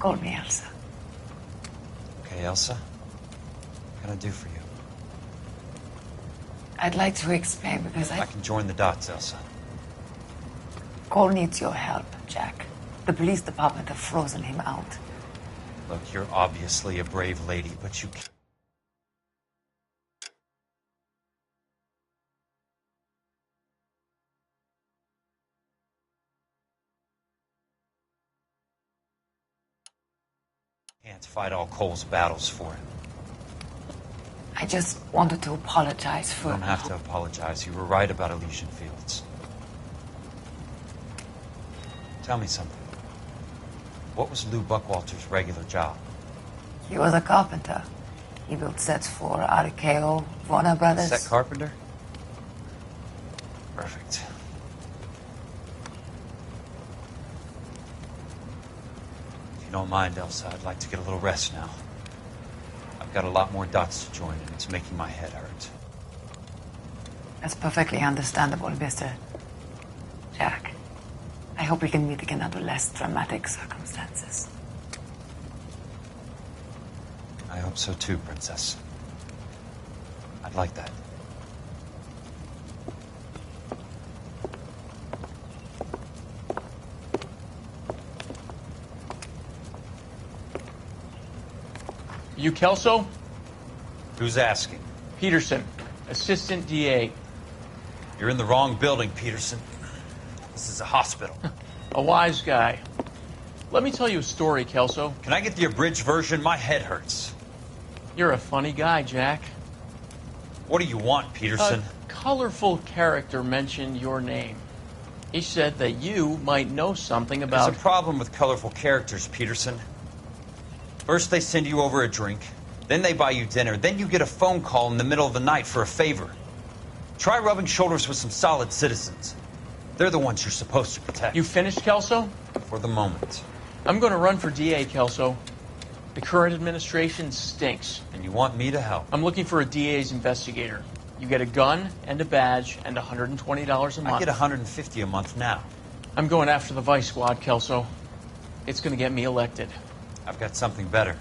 F: call me Elsa.
L: Okay, Elsa? What can I do for you?
F: I'd like to explain because
L: I can join the dots, Elsa.
F: Cole needs your help, Jack. The police department have frozen him out.
L: Look, you're obviously a brave lady, but you can't fight all Cole's battles for him.
F: I just wanted to apologize for...
L: You don't have to apologize. You were right about Elysian Fields. Tell me something. What was Lou Buckwalter's regular job?
F: He was a carpenter. He built sets for RKO, Warner Brothers.
L: Set carpenter? Perfect. If you don't mind, Elsa, I'd like to get a little rest now. I've got a lot more dots to join, and it's making my head hurt.
F: That's perfectly understandable, Mr. Jack. I hope we can meet again under less dramatic circumstances.
L: I hope so too, Princess. I'd like that.
M: You Kelso?
L: Who's asking?
M: Peterson, assistant DA.
L: You're in the wrong building, Peterson. This is a hospital.
M: A wise guy.
N: Let me tell you a story, Kelso.
L: Can I get the abridged version? My head hurts.
N: You're a funny guy, Jack.
L: What do you want, Peterson?
N: A colorful character mentioned your name. He said that you might know something about...
L: There's a problem with colorful characters, Peterson. First they send you over a drink, then they buy you dinner, then you get a phone call in the middle of the night for a favor. Try rubbing shoulders with some solid citizens. They're the ones you're supposed to protect.
N: You finished, Kelso?
L: For the moment.
N: I'm going to run for DA, Kelso. The current administration stinks.
L: And you want me to help?
N: I'm looking for a DA's investigator. You get a gun and a badge and $120 a month.
L: I get $150 a month now.
N: I'm going after the Vice Squad, Kelso. It's going to get me elected.
L: I've got something better.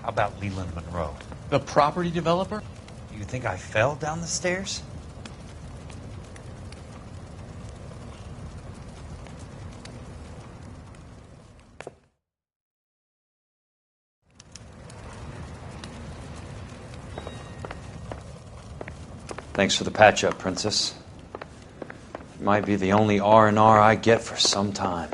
L: How about Leland Monroe?
N: The property developer?
L: You think I fell down the stairs?
H: Thanks for the patch-up, Princess. It might be the only R&R I get for some time.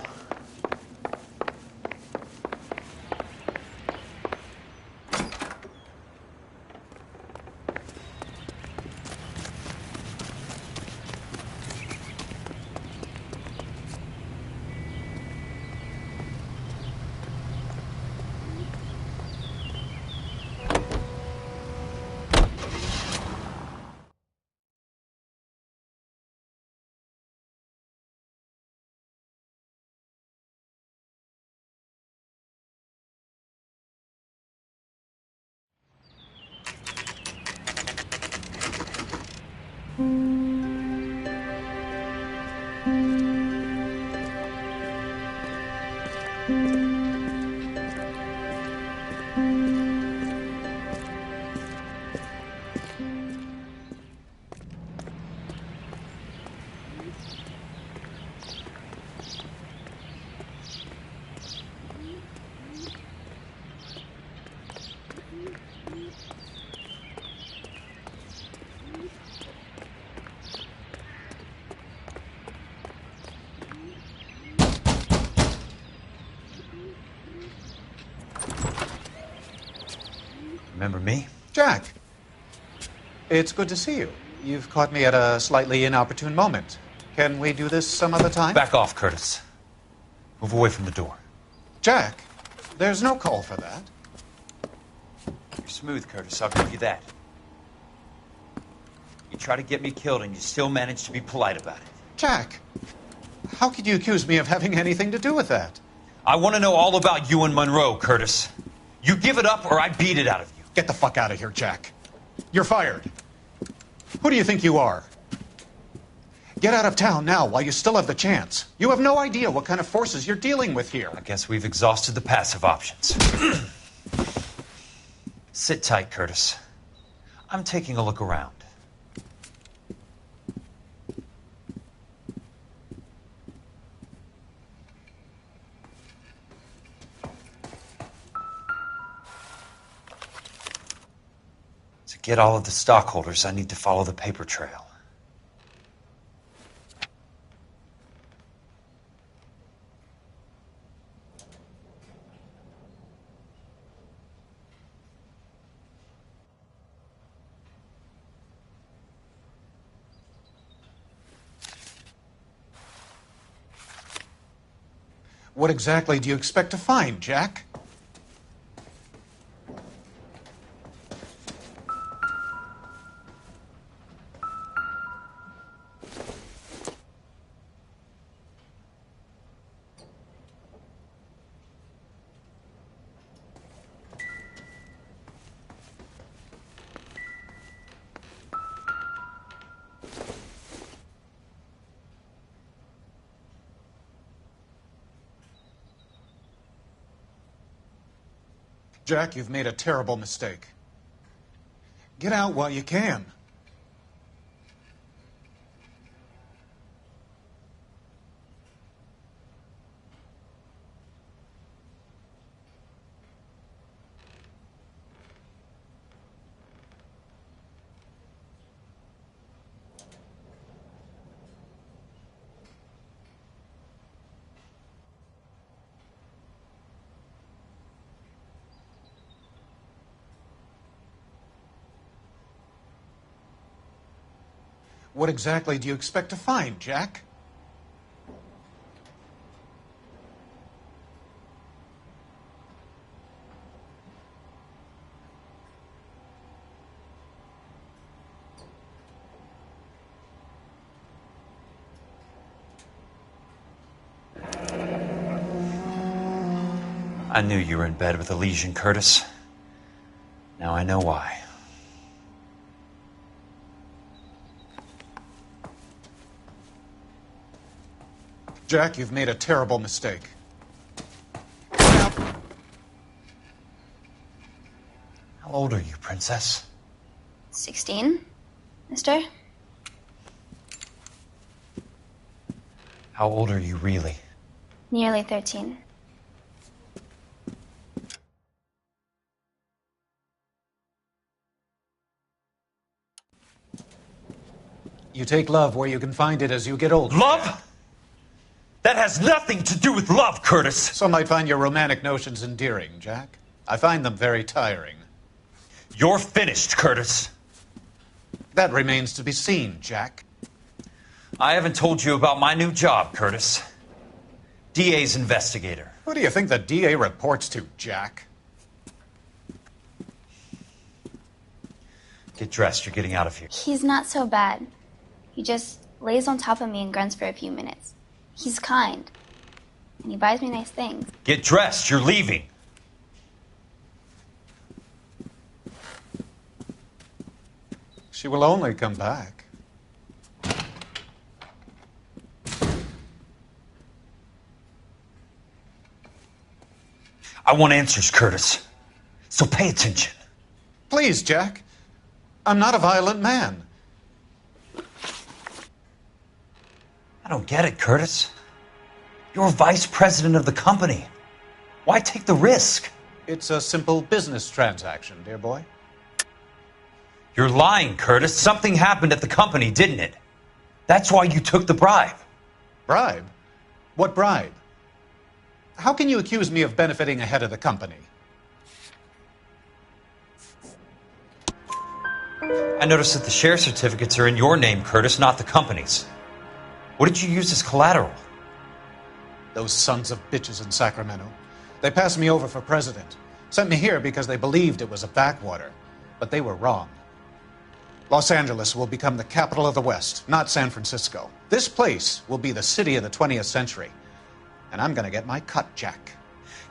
L: Remember me?
O: Jack, it's good to see you. You've caught me at a slightly inopportune moment. Can we do this some other time?
L: Back off, Curtis. Move away from the door.
O: Jack, there's no call for that.
L: You're smooth, Curtis. I'll give you that. You try to get me killed and you still manage to be polite about it.
O: Jack, how could you accuse me of having anything to do with that?
L: I want to know all about you and Monroe, Curtis. You give it up or I beat it out of you.
O: Get the fuck out of here, Jack. You're fired. Who do you think you are? Get out of town now while you still have the chance. You have no idea what kind of forces you're dealing with here.
L: I guess we've exhausted the passive options. Sit tight, Curtis. I'm taking a look around. To get all of the stockholders, I need to follow the paper trail.
O: What exactly do you expect to find, Jack? Jack, you've made a terrible mistake. Get out while you can. What exactly do you expect to find, Jack?
L: I knew you were in bed with a lesion, Curtis. Now I know why.
O: Jack, you've made a terrible mistake.
L: How old are you, Princess?
P: 16, mister?
L: How old are you really?
P: Nearly 13.
O: You take love where you can find it as you get older.
L: Love? That has nothing to do with love, Curtis.
O: Some might find your romantic notions endearing, Jack. I find them very tiring.
L: You're finished, Curtis.
O: That remains to be seen, Jack.
L: I haven't told you about my new job, Curtis. DA's investigator.
O: Who do you think the DA reports to, Jack?
L: Get dressed. You're getting out of here.
P: He's not so bad. He just lays on top of me and grunts for a few minutes. He's kind. And he buys me nice things.
L: Get dressed. You're leaving.
O: She will only come back.
L: I want answers, Curtis. So pay attention.
O: Please, Jack. I'm not a violent man.
L: I don't get it, Curtis. You're vice president of the company. Why take the risk?
O: It's a simple business transaction, dear boy.
L: You're lying, Curtis. Something happened at the company, didn't it? That's why you took the bribe.
O: Bribe? What bribe? How can you accuse me of benefiting ahead of the company?
L: I noticed that the share certificates are in your name, Curtis, not the company's. What did you use as collateral?
O: Those sons of bitches in Sacramento. They passed me over for president. Sent me here because they believed it was a backwater. But they were wrong. Los Angeles will become the capital of the West, not San Francisco. This place will be the city of the 20th century. And I'm gonna get my cut, Jack.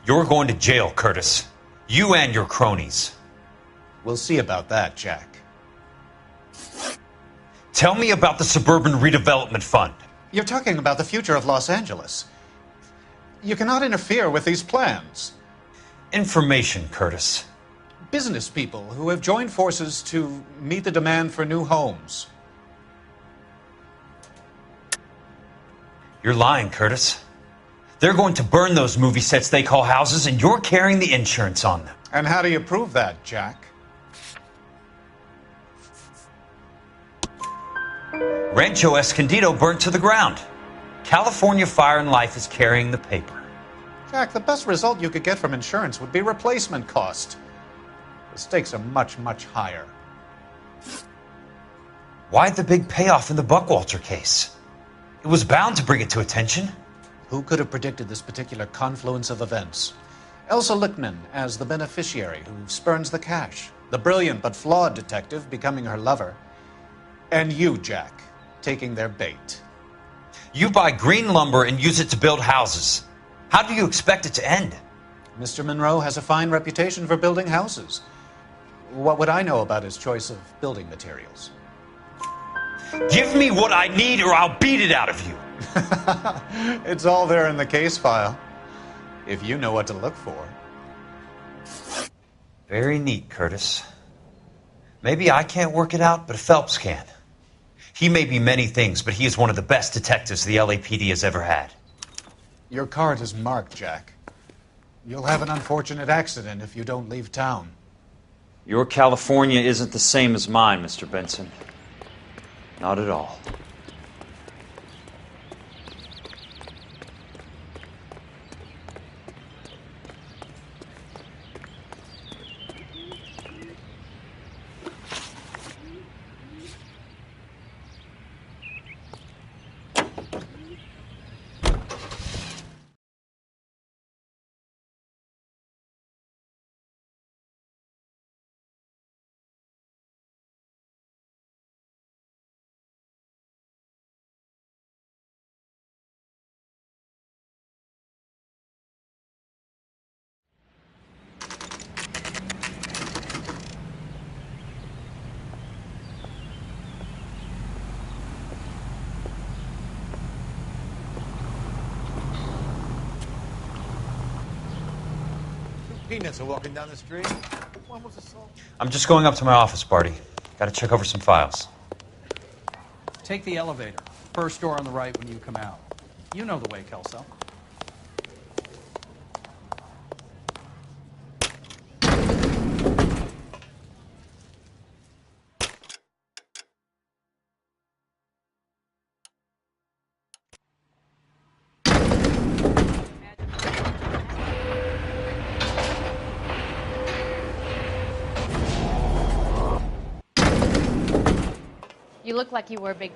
L: You're going to jail, Curtis. You and your cronies.
O: We'll see about that, Jack.
L: Tell me about the Suburban Redevelopment Fund.
O: You're talking about the future of Los Angeles. You cannot interfere with these plans.
L: Information, Curtis.
O: Business people who have joined forces to meet the demand for new homes.
L: You're lying, Curtis. They're going to burn those movie sets they call houses, and you're carrying the insurance on them.
O: And how do you prove that, Jack?
L: Rancho Escondido burnt to the ground. California Fire and Life is carrying the paper.
O: Jack, the best result you could get from insurance would be replacement cost. The stakes are much, much higher.
L: Why the big payoff in the Buckwalter case? It was bound to bring it to attention.
O: Who could have predicted this particular confluence of events? Elsa Lichtman as the beneficiary who spurns the cash. The brilliant but flawed detective becoming her lover. And you, Jack, taking their bait.
L: You buy green lumber and use it to build houses. How do you expect it to end?
O: Mr. Monroe has a fine reputation for building houses. What would I know about his choice of building materials?
L: Give me what I need or I'll beat it out of you.
O: It's all there in the case file, if you know what to look for.
L: Very neat, Curtis. Maybe I can't work it out, but Phelps can. He may be many things, but he is one of the best detectives the LAPD has ever had.
O: Your card is marked, Jack. You'll have an unfortunate accident if you don't leave town.
Q: Your California isn't the same as mine, Mr. Benson. Not at all.
B: peanuts are walking down the street. One was assault.
Q: I'm just going up to my office, Party. Gotta check over some files.
A: Take the elevator. First door on the right when you come out. You know the way, Kelso.
D: You look like you were a big...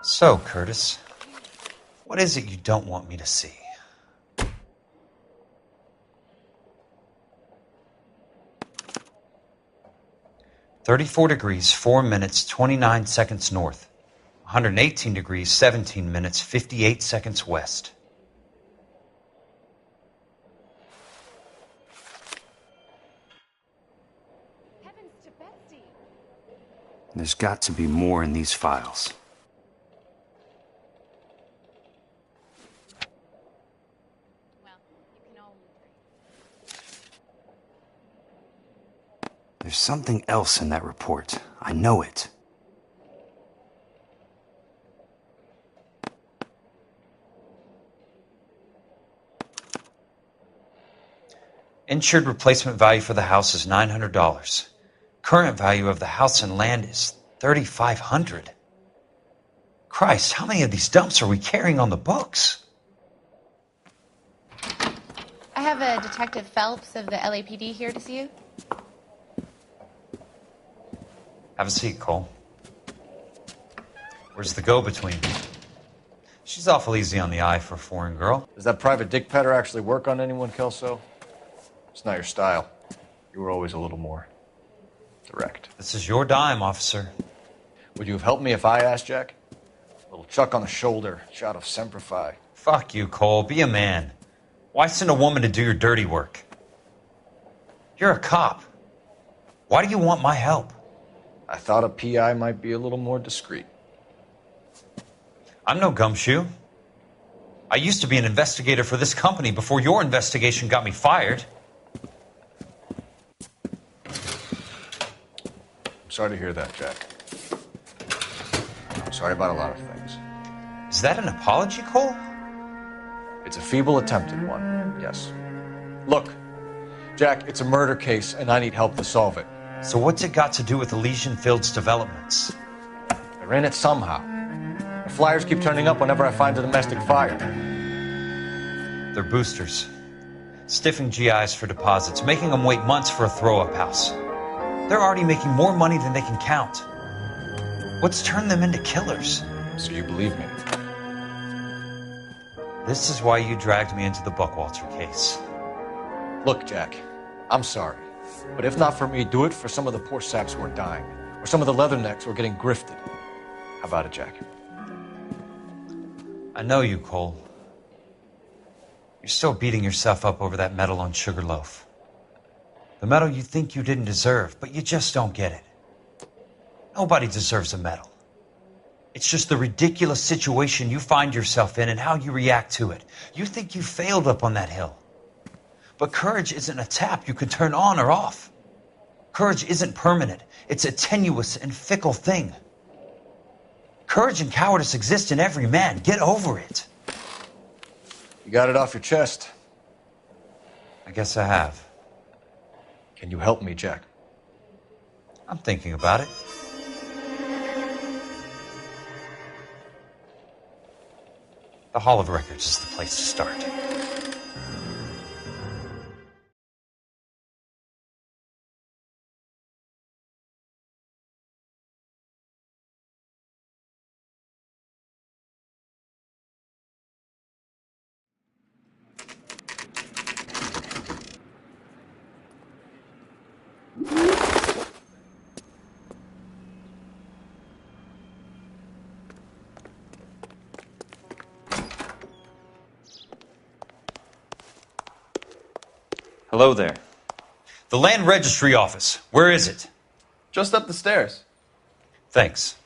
Q: So, Curtis, what is it you don't want me to see? "34 degrees, 4 minutes, 29 seconds north. 118 degrees, 17 minutes, 58 seconds west."
R: There's got to be more in these files. There's something else in that report. I know it.
Q: Insured replacement value for the house is $900. Current value of the house and land is $3,500. Christ, how many of these dumps are we carrying on the books?
D: I have a Detective Phelps of the LAPD here to see you.
Q: Have a seat, Cole. Where's the go-between? She's awful easy on the eye for a foreign girl.
B: Does that private dick petter actually work on anyone, Kelso? It's not your style. You were always a little more direct.
Q: This is your dime, officer.
B: Would you have helped me if I asked, Jack? A little chuck on the shoulder, shot of Semper Fi.
Q: Fuck you, Cole. Be a man. Why send a woman to do your dirty work? You're a cop. Why do you want my help?
B: I thought a PI might be a little more discreet.
Q: I'm no gumshoe. I used to be an investigator for this company before your investigation got me fired.
B: I'm sorry to hear that, Jack. I'm sorry about a lot of things.
Q: Is that an apology, Cole?
B: It's a feeble attempted one, yes. Look, Jack, it's a murder case, and I need help to solve it.
Q: So what's it got to do with Elysian Fields developments?
B: They're in it somehow. The flyers keep turning up whenever I find a domestic fire.
Q: They're boosters. Stiffing GIs for deposits, making them wait months for a throw-up house. They're already making more money than they can count. What's turned them into killers?
B: So you believe me?
Q: This is why you dragged me into the Buckwalter case.
B: Look, Jack, I'm sorry. But if not for me, do it for some of the poor saps who are dying. Or some of the leathernecks who are getting grifted. How about it, Jack?
Q: I know you, Cole. You're still beating yourself up over that medal on Sugarloaf. The medal you think you didn't deserve, but you just don't get it. Nobody deserves a medal. It's just the ridiculous situation you find yourself in and how you react to it. You think you failed up on that hill. But courage isn't a tap you can turn on or off. Courage isn't permanent. It's a tenuous and fickle thing. Courage and cowardice exist in every man. Get over it.
B: You got it off your chest.
Q: I guess I have.
B: Can you help me, Jack?
Q: I'm thinking about it. The Hall of Records is the place to start. Hello there. The Land Registry Office. Where is it?
A: Just up the stairs.
Q: Thanks.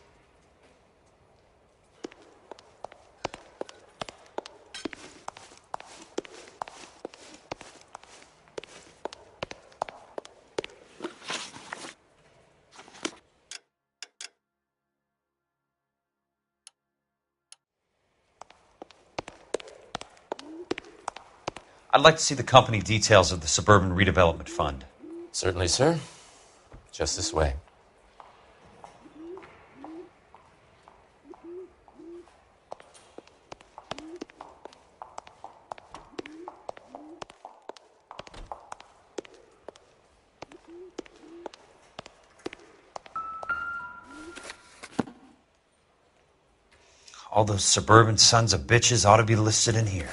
Q: I'd like to see the company details of the Suburban Redevelopment Fund.
S: Certainly, sir. Just this way.
Q: All those suburban sons of bitches ought to be listed in here.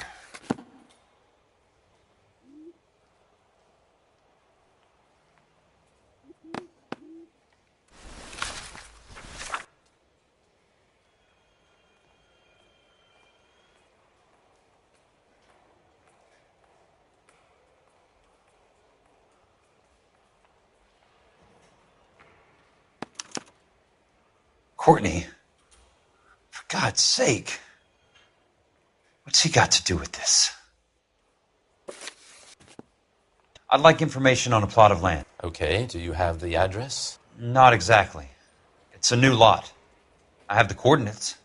Q: Courtney, for God's sake, what's he got to do with this? I'd like information on a plot of land.
S: Okay, do you have the address?
Q: Not exactly. It's a new lot. I have the coordinates.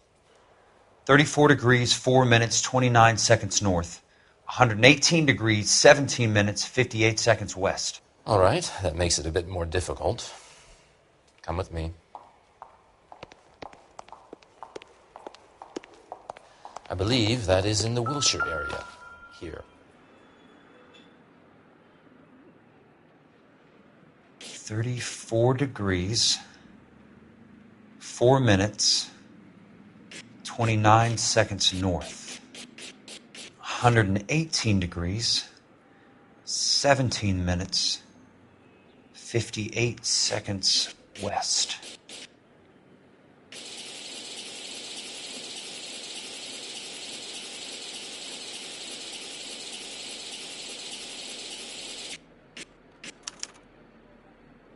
Q: 34 degrees, 4 minutes, 29 seconds north. 118 degrees, 17 minutes, 58 seconds west.
S: All right, that makes it a bit more difficult. Come with me. I believe that is in the Wilshire area, here.
Q: 34 degrees, 4 minutes, 29 seconds north. 118 degrees, 17 minutes, 58 seconds west.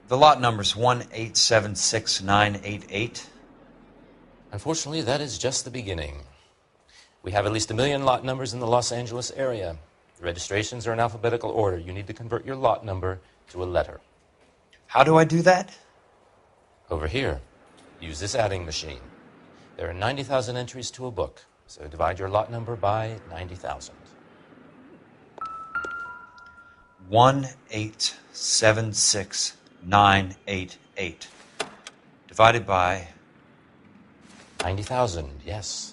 Q: The lot number's 1876988.
S: Unfortunately, that is just the beginning. We have at least 1 million lot numbers in the Los Angeles area. The registrations are in alphabetical order. You need to convert your lot number to a letter.
Q: How do I do that?
S: Over here. Use this adding machine. There are 90,000 entries to a book, so divide your lot number by 90,000.
Q: 1876988 divided by
S: 90,000, yes.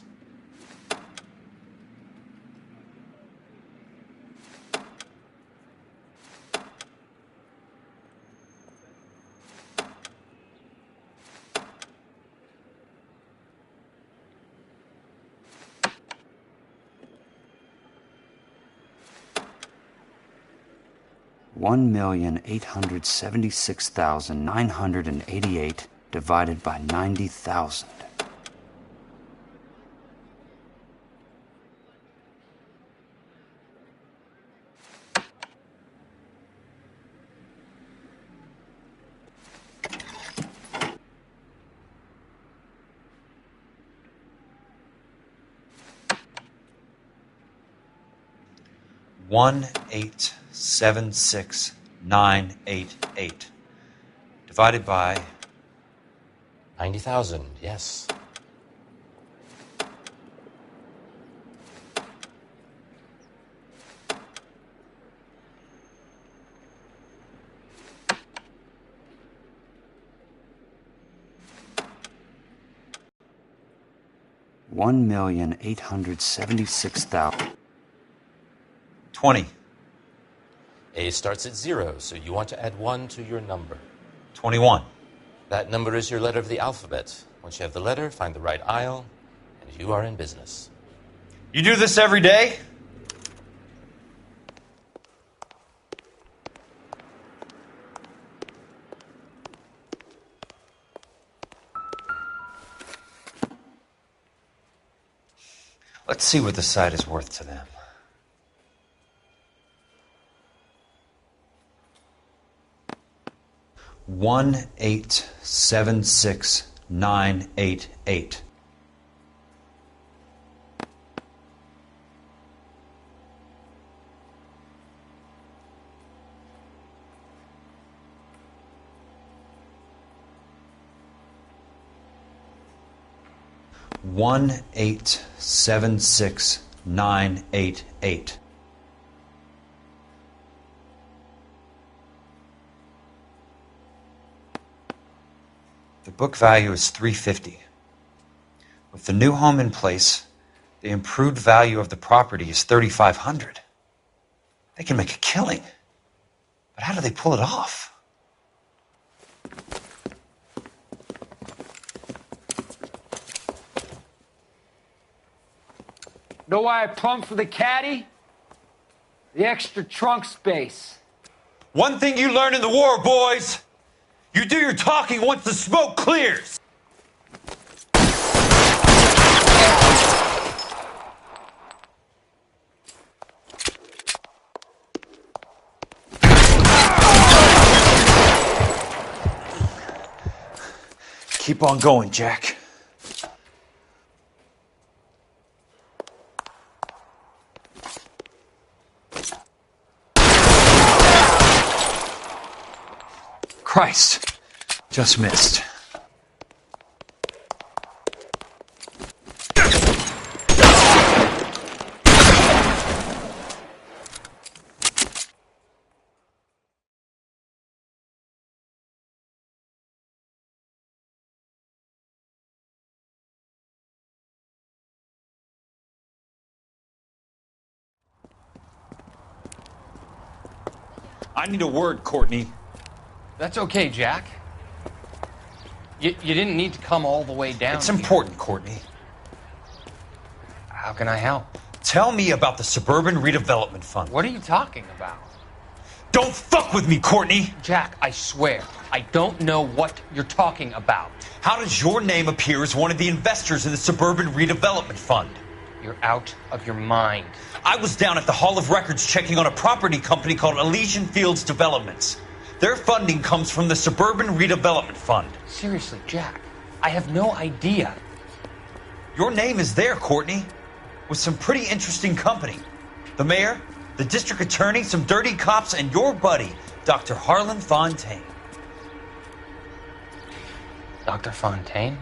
R: $1,876,988 divided by 90,000.
Q: $1,876,988 divided by
S: 90,000, yes.
R: $1,876,000.
Q: 20.
S: A starts at 0, so you want to add 1 to your number.
Q: 21.
S: That number is your letter of the alphabet. Once you have the letter, find the right aisle, and you are in business.
Q: You do this every day? Let's see what the site is worth to them. $1,876,988. $1,876,988. The book value is $350. With the new home in place, the improved value of the property is $3,500. They can make a killing. But how do they pull it off?
C: Know why I plumbed for the caddy? The extra trunk space.
Q: One thing you learn in the war, boys. You do your talking once the smoke clears. Keep on going, Jack. Christ, just missed. I need a word, Courtney.
N: That's okay, Jack. You didn't need to come all the way down.
Q: It's important, Courtney.
N: How can I help?
Q: Tell me about the Suburban Redevelopment Fund.
N: What are you talking about?
Q: Don't fuck with me, Courtney!
N: Jack, I swear, I don't know what you're talking about.
Q: How does your name appear as one of the investors in the Suburban Redevelopment Fund?
N: You're out of your mind.
Q: I was down at the Hall of Records checking on a property company called Elysian Fields Developments. Their funding comes from the Suburban Redevelopment Fund.
N: Seriously, Jack, I have no idea.
Q: Your name is there, Courtney, with some pretty interesting company. The mayor, the district attorney, some dirty cops, and your buddy, Dr. Harlan Fontaine.
N: Dr. Fontaine?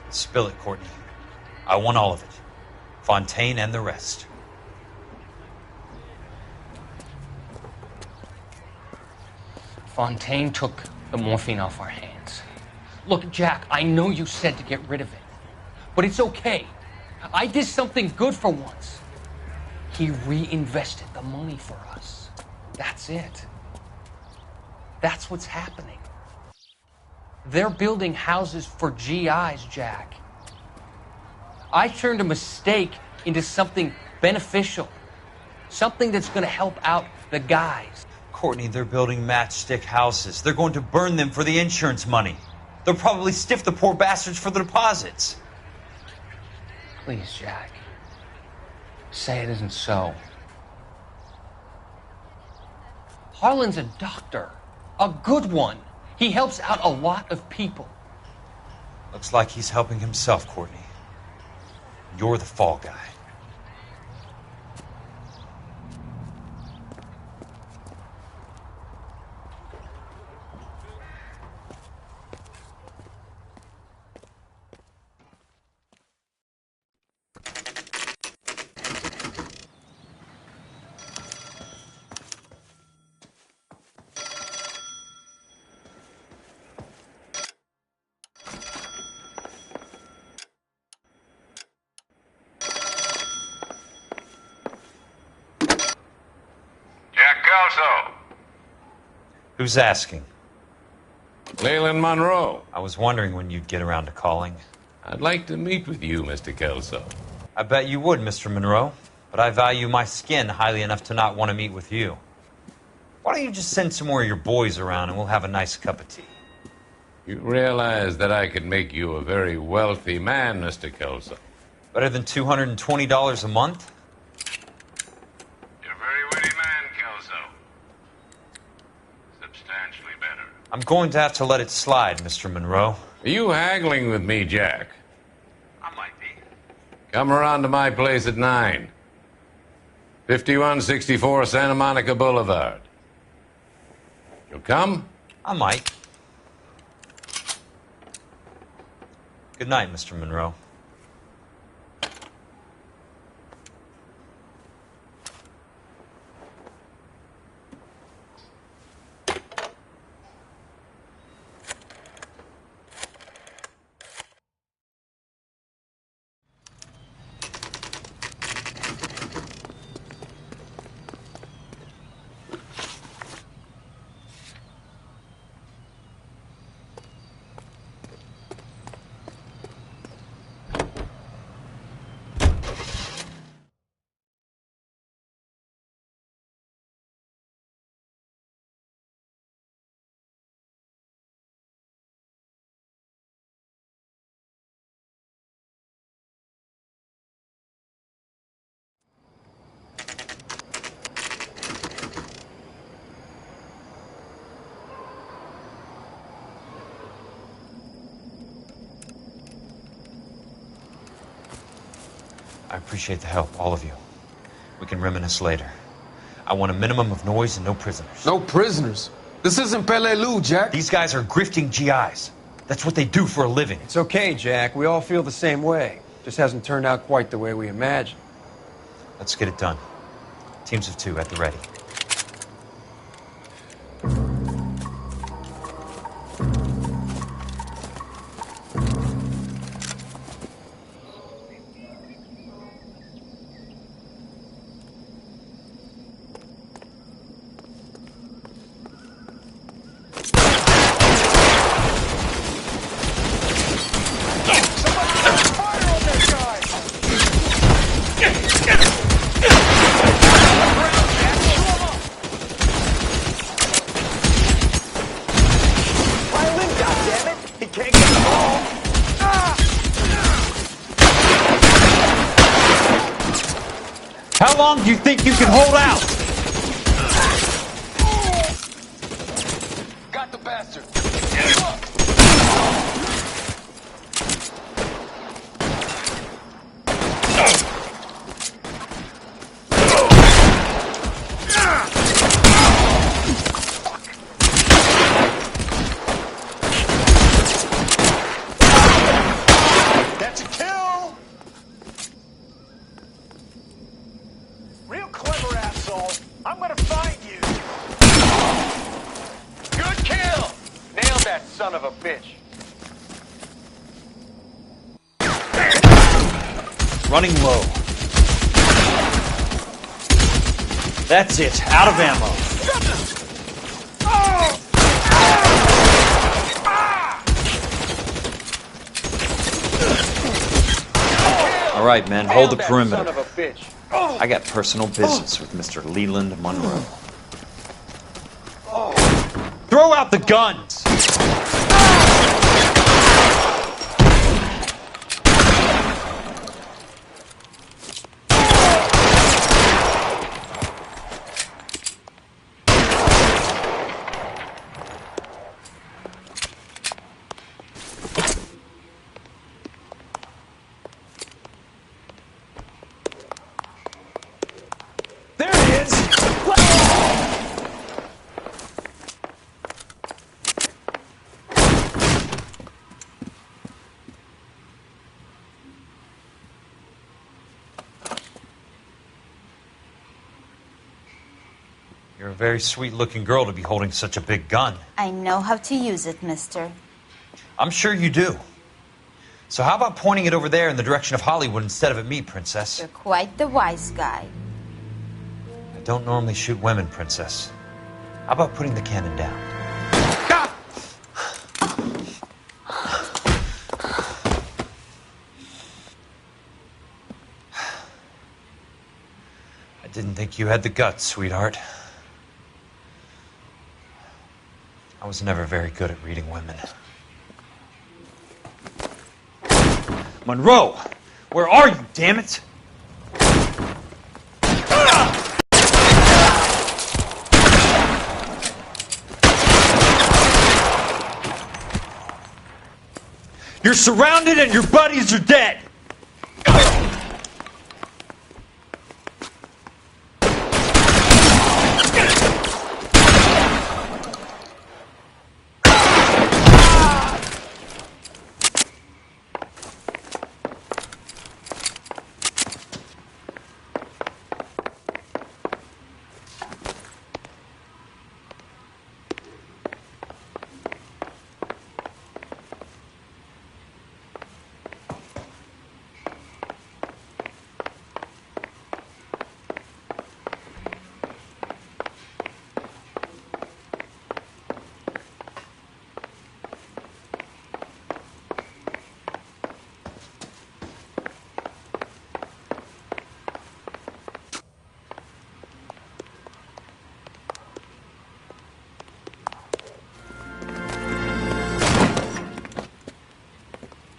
Q: Spill it, Courtney. I want all of it. Fontaine and the rest.
N: Fontaine took the morphine off our hands. Look, Jack, I know you said to get rid of it, but it's okay. I did something good for once. He reinvested the money for us. That's it. That's what's happening. They're building houses for GIs, Jack. I turned a mistake into something beneficial, something that's going to help out the guys.
Q: Courtney, they're building matchstick houses. They're going to burn them for the insurance money. They'll probably stiff the poor bastards for the deposits.
N: Please, Jack. Say it isn't so. Harlan's a doctor. A good one. He helps out a lot of people.
Q: Looks like he's helping himself, Courtney. You're the fall guy. Who's asking?
T: Leland Monroe.
Q: I was wondering when you'd get around to calling.
T: I'd like to meet with you, Mr. Kelso.
Q: I bet you would, Mr. Monroe. But I value my skin highly enough to not want to meet with you. Why don't you just send some more of your boys around and we'll have a nice cup of tea?
T: You realize that I could make you a very wealthy man, Mr. Kelso.
Q: Better than $220 a month?
T: You're a very witty man, Kelso. Substantially better.
Q: I'm going to have to let it slide, Mr. Monroe.
T: Are you haggling with me, Jack?
Q: I might be.
T: Come around to my place at 9. 5164 Santa Monica Boulevard. You'll come?
Q: I might. Good night, Mr. Monroe.
L: I appreciate the help, all of you. We can reminisce later. I want a minimum of noise and no prisoners.
I: No prisoners? This isn't Pelelu, Jack.
L: These guys are grifting GIs. That's what they do for a living.
H: It's okay, Jack. We all feel the same way. Just hasn't turned out quite the way we imagined.
L: Let's get it done. Teams of 2 at the ready. How long do you think you can hold out?
I: Got the bastard.
M: That's a kill! Real clever, asshole. I'm gonna find you. Good kill! Nailed that son of a bitch.
L: Running low. That's it. Out of ammo.
B: All right, men, hold the
M: Nailed that
B: perimeter.
M: son of a bitch.
B: I got personal business with Mr. Leland Monroe.
L: Throw out the guns!
M: There it is!
L: You're a very sweet-looking girl to be holding such a big gun.
U: I know how to use it, mister.
L: I'm sure you do. So how about pointing it over there in the direction of Hollywood instead of at me, Princess?
U: You're quite the wise guy.
L: I don't normally shoot women, Princess. How about putting the cannon down? I didn't think you had the guts, sweetheart. I was never very good at reading women. Monroe! Where are you, damn it? You're surrounded and your buddies are dead!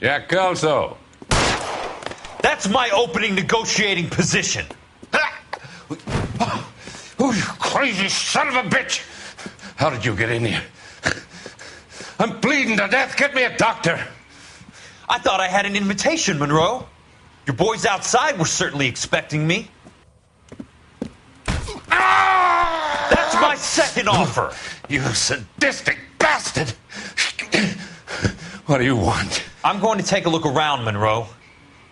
T: Jack Kelso.
L: That's my opening negotiating position.
T: Oh, you crazy son of a bitch! How did you get in here? I'm bleeding to death. Get me a doctor.
L: I thought I had an invitation, Monroe. Your boys outside were certainly expecting me. That's my second offer.
T: You sadistic bastard! What do you want?
L: I'm going to take a look around, Monroe.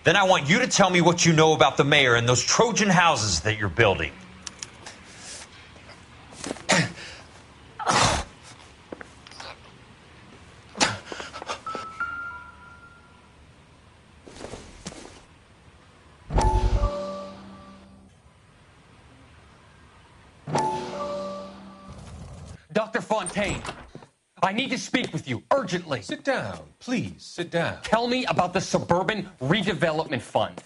L: Then I want you to tell me what you know about the mayor and those Trojan houses that you're building.
N: Dr. Fontaine, I need to speak with you urgently.
E: Sit down, please, sit down.
N: Tell me about the Suburban Redevelopment Fund.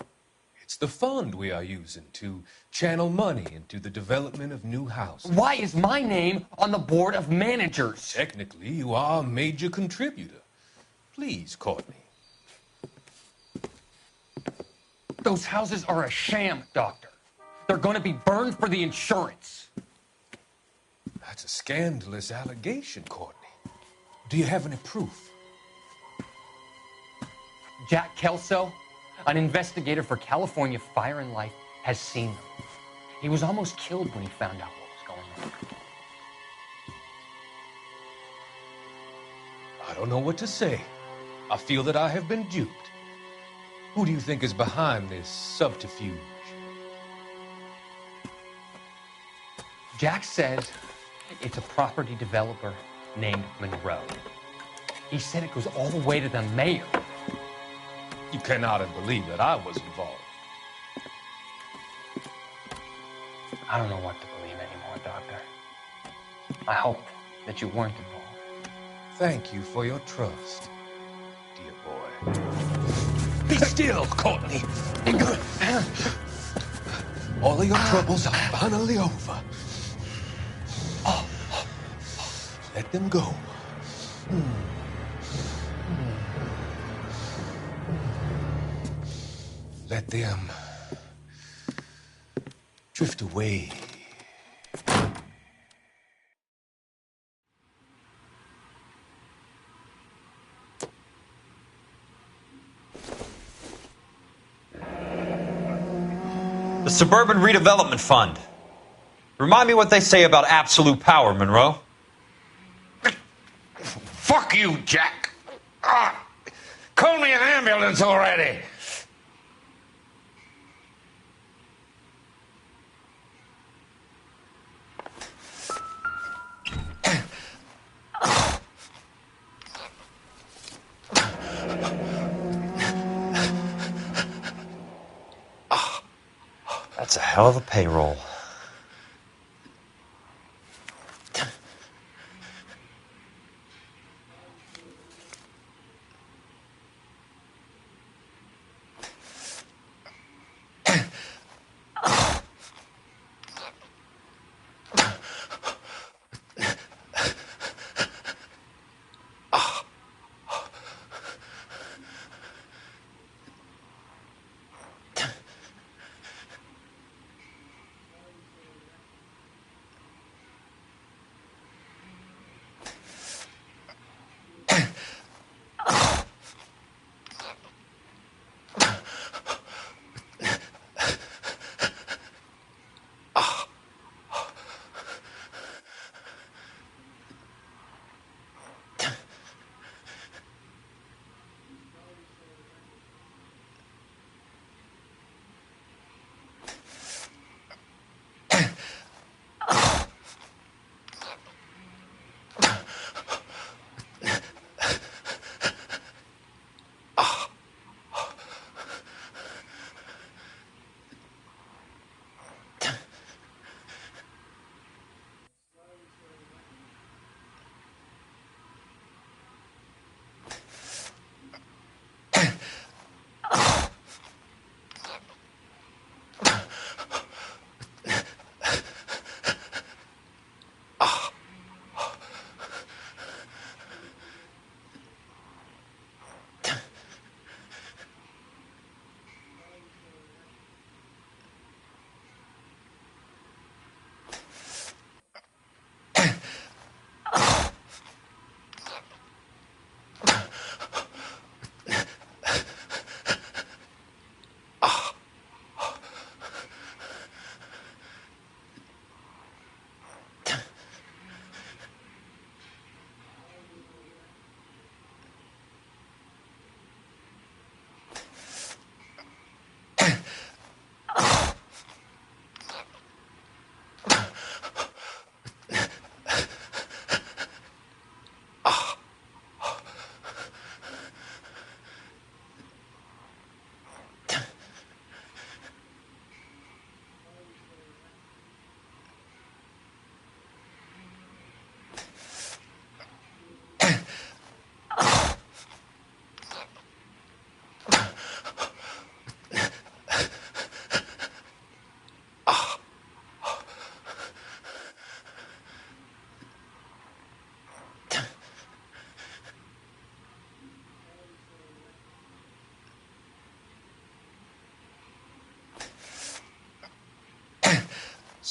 E: It's the fund we are using to channel money into the development of new houses.
N: Why is my name on the board of managers?
E: Technically, you are a major contributor. Please, Courtney.
N: Those houses are a sham, Doctor. They're going to be burned for the insurance.
E: That's a scandalous allegation, Courtney. Do you have any proof?
N: Jack Kelso, an investigator for California Fire and Life, has seen them. He was almost killed when he found out what was going on.
E: I don't know what to say. I feel that I have been duped. Who do you think is behind this subterfuge?
N: Jack says it's a property developer named Monroe. He said it goes all the way to the mayor.
E: You cannot have believed that I was involved.
N: I don't know what to believe anymore, Doctor. I hoped that you weren't involved.
E: Thank you for your trust, dear boy. Be still, Courtney. All of your troubles are finally over. Let them go. Let them drift away.
L: The Suburban Redevelopment Fund. Remind me what they say about absolute power, Monroe.
T: Fuck you, Jack. Call me an ambulance already.
L: That's a hell of a payroll.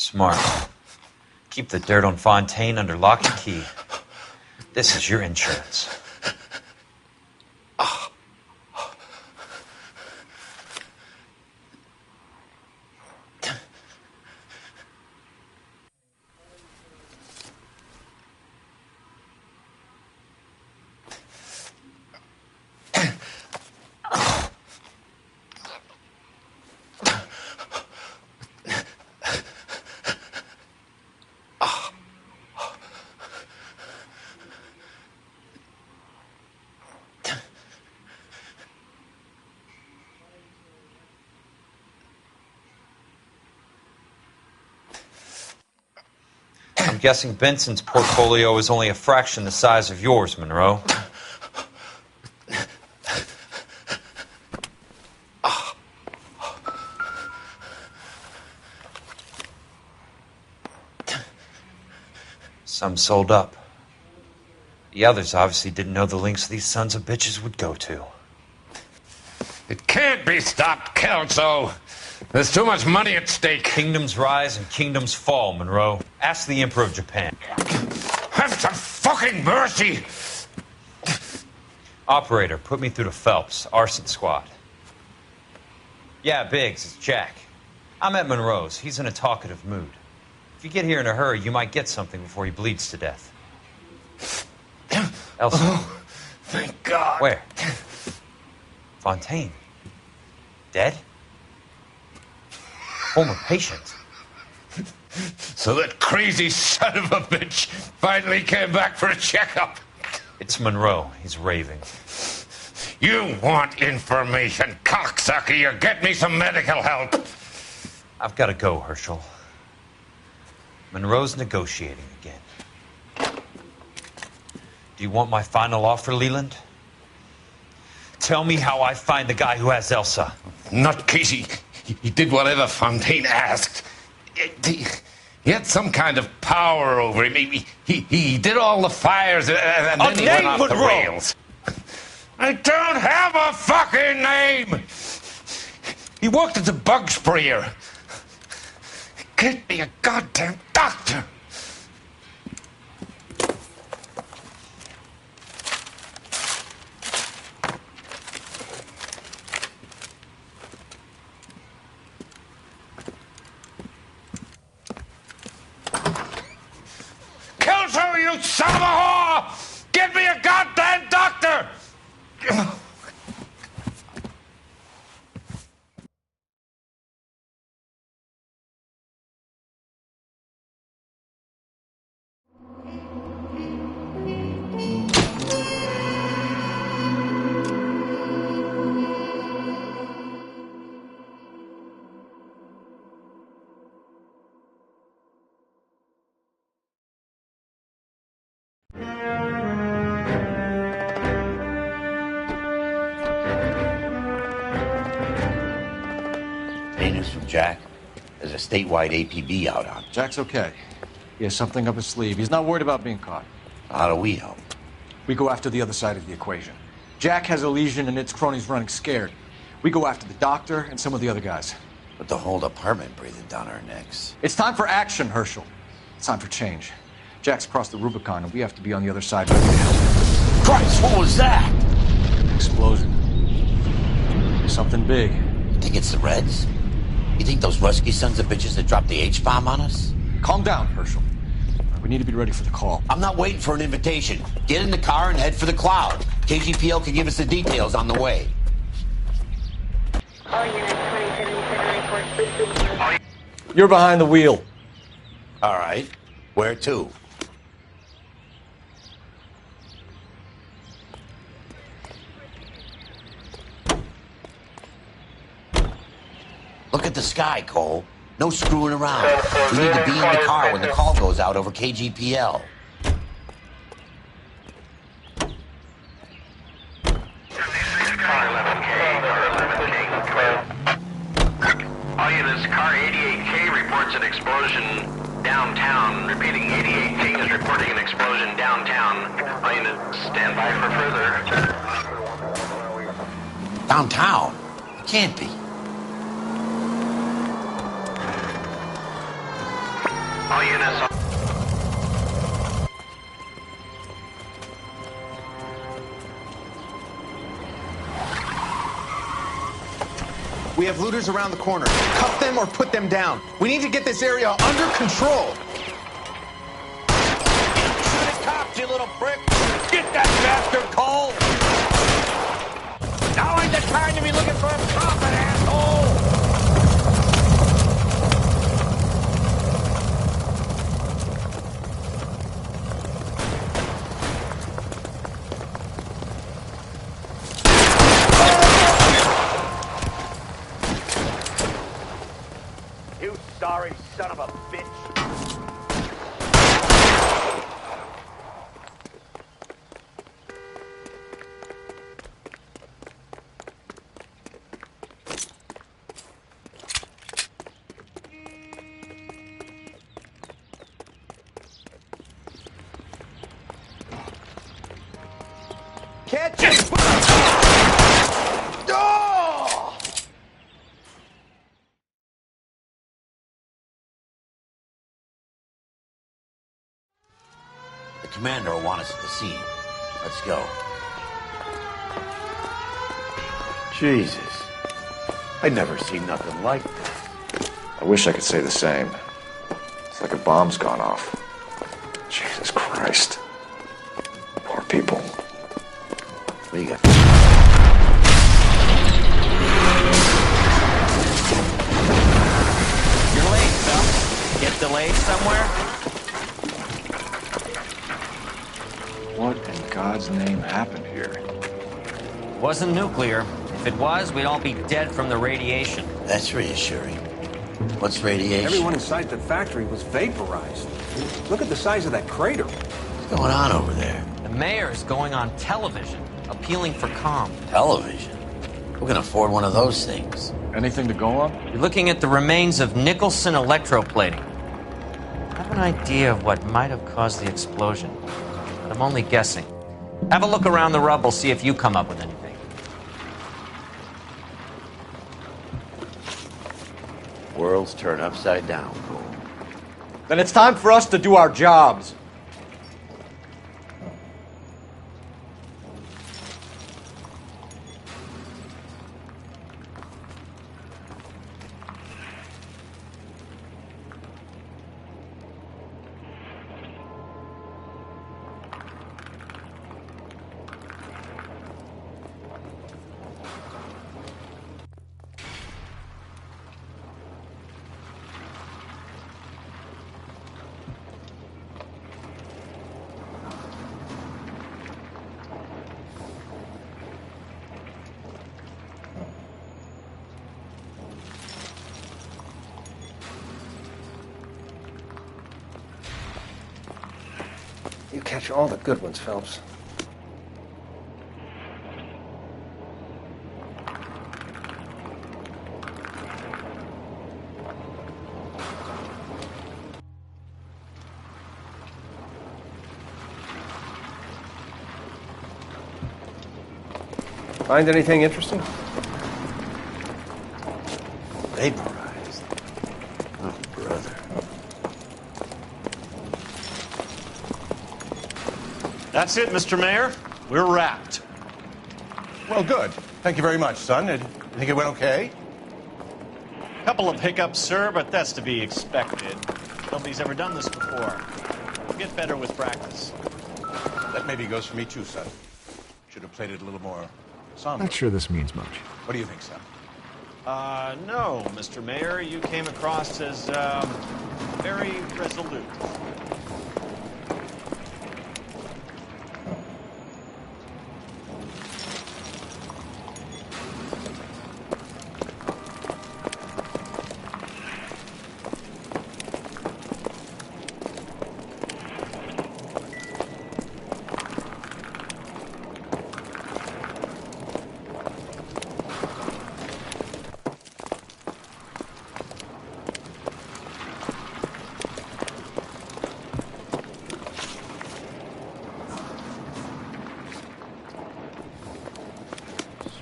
L: Smart. Keep the dirt on Fontaine under lock and key. This is your insurance. I'm guessing Benson's portfolio is only a fraction the size of yours, Monroe. Some sold up. The others obviously didn't know the lengths these sons of bitches would go to.
T: It can't be stopped, Kelso. There's too much money at stake.
L: Kingdoms rise and kingdoms fall, Monroe. Ask the Emperor of Japan.
T: Have some fucking mercy!
L: Operator, put me through to Phelps, arson squad. Yeah, Biggs, it's Jack. I'm at Monroe's. He's in a talkative mood. If you get here in a hurry, you might get something before he bleeds to death. Elsa.
T: Oh, thank God.
L: Where? Fontaine. Dead? Former patient.
T: So that crazy son of a bitch finally came back for a checkup.
L: It's Monroe. He's raving.
T: You want information, cocksucker. You get me some medical help.
L: I've got to go, Herschel. Monroe's negotiating again. Do you want my final offer, Leland? Tell me how I find the guy who has Elsa.
T: Nutcase. He did whatever Fontaine asked. He had some kind of power over him. He did all the fires, and then he went off the rails. I don't have a fucking name! He worked as a bug sprayer. Get me a goddamn doctor! Kelso, you son of a whore! Get me a goddamn doctor!
G: From Jack. There's a statewide APB out on.
B: Jack's okay. He has something up his sleeve. He's not worried about being caught.
G: How do we help?
B: We go after the other side of the equation. Jack has a legion and its cronies running scared. We go after the doctor and some of the other guys.
G: But the whole department breathing down our necks.
B: It's time for action, Herschel. It's time for change. Jack's crossed the Rubicon and we have to be on the other side.
G: Christ, what was that?
B: Explosion. Something big.
G: You think it's the Reds? You think those Rusky sons of bitches that dropped the H-bomb on us?
B: Calm down, Herschel. We need to be ready for the call.
G: I'm not waiting for an invitation. Get in the car and head for the cloud. KGPL can give us the details on the way.
B: You're behind the wheel.
G: All right. Where to? Look at the sky, Cole. No screwing around. We need to be in the car when the call goes out over KGPL.
V: All units, car 88K reports an explosion downtown. Repeating, 88K is reporting an explosion downtown. All units, stand by for further.
G: Downtown? It can't be.
V: All units.
I: We have looters around the corner. Cuff them or put them down. We need to get this area under control.
G: Shoot at cops, you little prick! Get that bastard, Cole! Now ain't the time to be looking for a profit, asshole!
V: You sorry son of a bitch.
I: Catch it! Oh!
G: The commander will want us at the scene. Let's go.
J: Jesus. I'd never seen nothing like this.
B: I wish I could say the same. It's like a bomb's gone off. Jesus Christ. Poor people.
G: What do you got?
L: You're late, Phil. Get delayed somewhere?
B: What in God's name happened here?
L: Wasn't nuclear. If it was, we'd all be dead from the radiation.
G: That's reassuring. What's radiation?
K: Everyone inside the factory was vaporized. Look at the size of that crater.
G: What's going on over there?
L: The mayor's going on television, appealing for calm.
G: Television? Who can afford one of those things?
B: Anything to go on?
L: You're looking at the remains of Nicholson electroplating. I have an idea of what might have caused the explosion, but I'm only guessing. Have a look around the rubble, see if you come up with anything.
G: Worlds turn upside down, Cole.
H: Then it's time for us to do our jobs.
K: You catch all the good ones, Phelps. Find anything interesting?
G: Vaporized. Oh, brother.
J: That's it, Mr. Mayor. We're wrapped.
I: Well, good. Thank you very much, son. You think it went okay?
J: Couple of hiccups, sir, but that's to be expected. Nobody's ever done this before. We'll get better with practice.
I: That maybe goes for me too, son. Should have played it a little more somber.
W: Not sure this means much.
I: What do you think, son?
J: No, Mr. Mayor. You came across as, very resolute.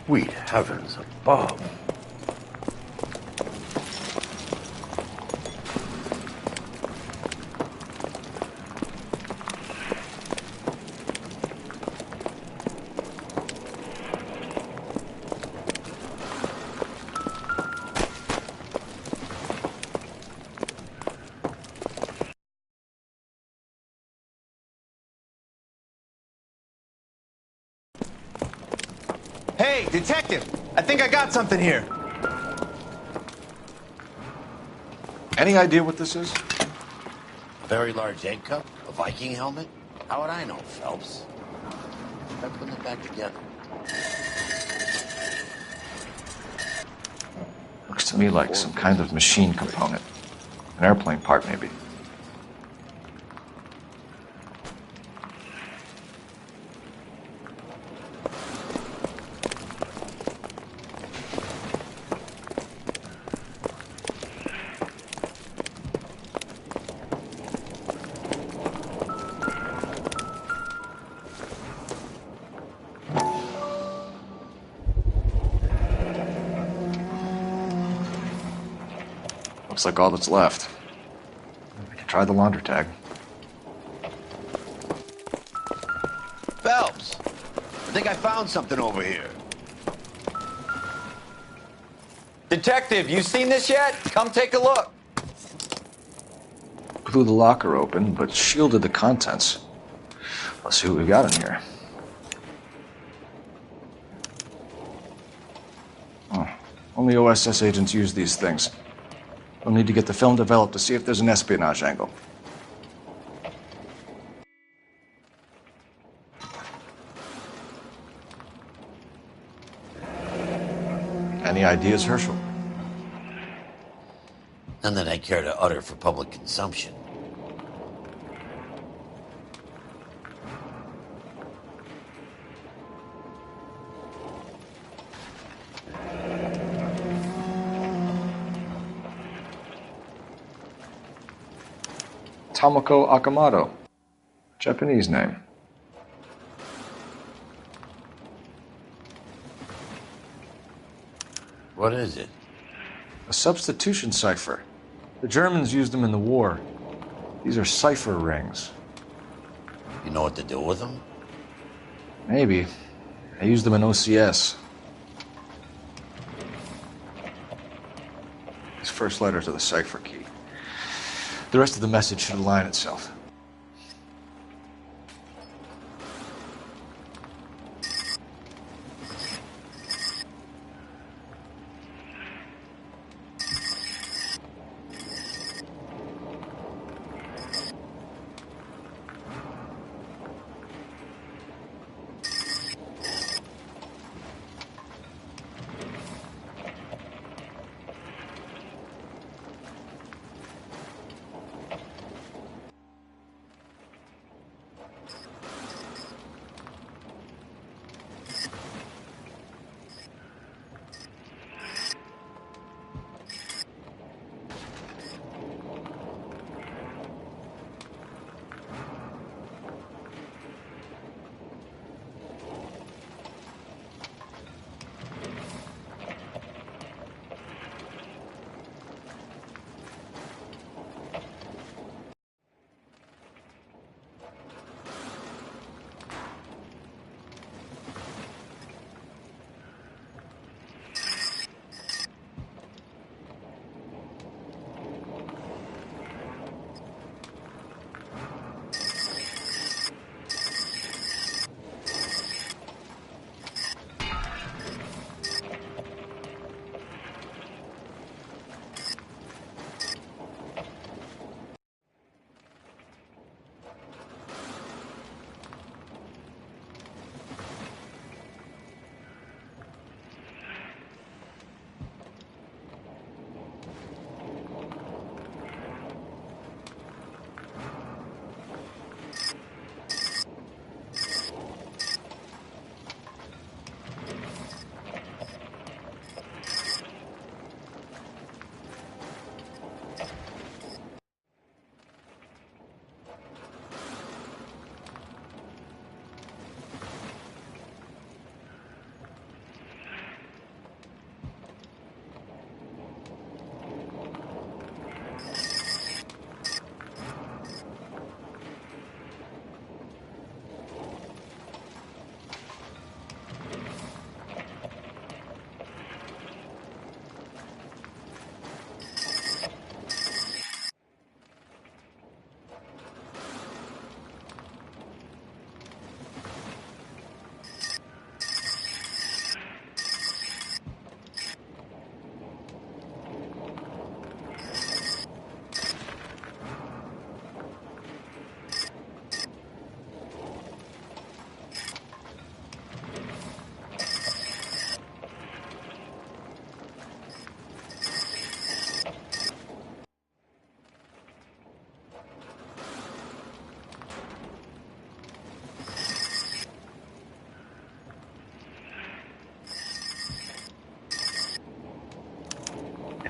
G: Sweet heavens above.
I: Hey, detective! I think I got something here.
B: Any idea what this is?
G: A very large egg cup? A Viking helmet? How would I know, Phelps? Try putting it back together.
B: Looks to me like some kind of machine component. An airplane part, maybe. Looks like all that's left. We can try the launder tag.
G: Phelps! I think I found something over here.
L: Detective, you seen this yet? Come take a look.
B: Blew the locker open, but shielded the contents. Let's see what we got in here. Oh, only OSS agents use these things. We'll need to get the film developed to see if there's an espionage angle. Any ideas, Herschel?
G: None that I care to utter for public consumption.
B: Tomoko Akamoto. Japanese name.
G: What is it?
B: A substitution cipher. The Germans used them in the war. These are cipher rings.
G: You know what to do with them?
B: Maybe. I used them in OCS. These first letters are the cipher key. The rest of the message should align itself.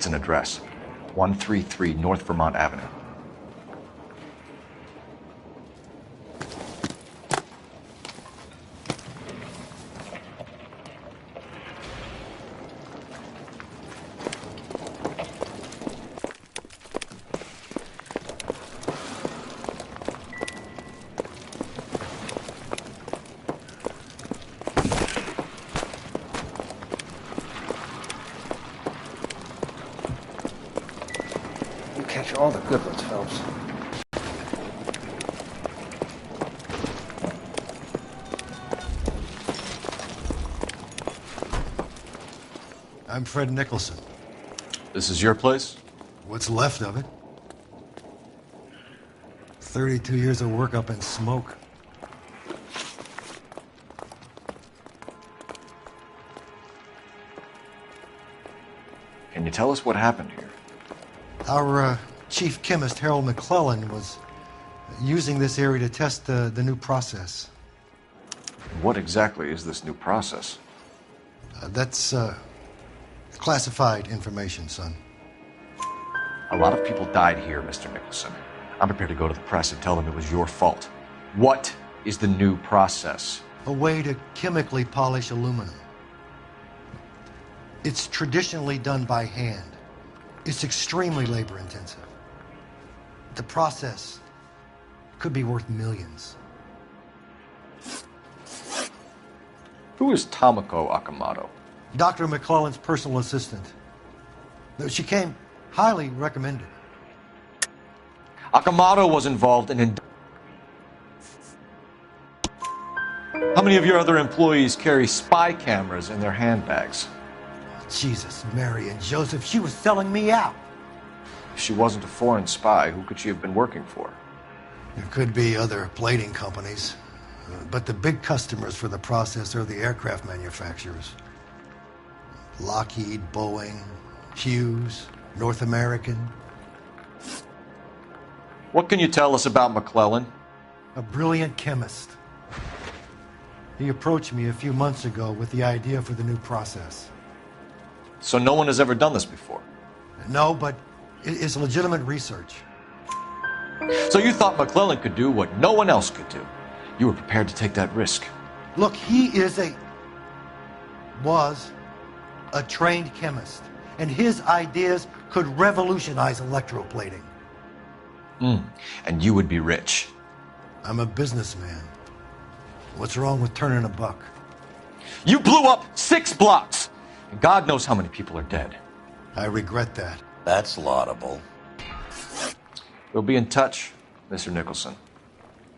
B: an address. 133 North Vermont Avenue.
K: Catch all the good ones, Phelps.
F: I'm Fred Nicholson.
B: This is your place?
F: What's left of it. 32 years of work up in smoke.
B: Can you tell us what happened here?
F: Our chief chemist, Harold McClellan, was using this area to test the new process.
B: What exactly is this new process?
F: That's classified information, son.
B: A lot of people died here, Mr. Nicholson. I'm prepared to go to the press and tell them it was your fault. What is the new process?
F: A way to chemically polish aluminum. It's traditionally done by hand. It's extremely labor-intensive. The process could be worth millions.
B: Who is Tomoko Akamoto?
F: Dr. McClellan's personal assistant. She came highly recommended.
B: Akamoto was involved in... How many of your other employees carry spy cameras in their handbags?
F: Jesus, Mary and Joseph, she was selling me out.
B: If she wasn't a foreign spy, who could she have been working for?
F: There could be other plating companies, but the big customers for the process are the aircraft manufacturers. Lockheed, Boeing, Hughes, North American.
B: What can you tell us about McClellan?
F: A brilliant chemist. He approached me a few months ago with the idea for the new process.
B: So no one has ever done this before?
F: No, but it's legitimate research.
B: So you thought McClellan could do what no one else could do? You were prepared to take that risk?
F: Look, he was a trained chemist, and his ideas could revolutionize electroplating.
B: And you would be rich?
F: I'm a businessman. What's wrong with turning a buck?
B: You blew up 6 blocks! And God knows how many people are dead.
F: I regret that.
G: That's laudable.
B: We'll be in touch, Mr. Nicholson.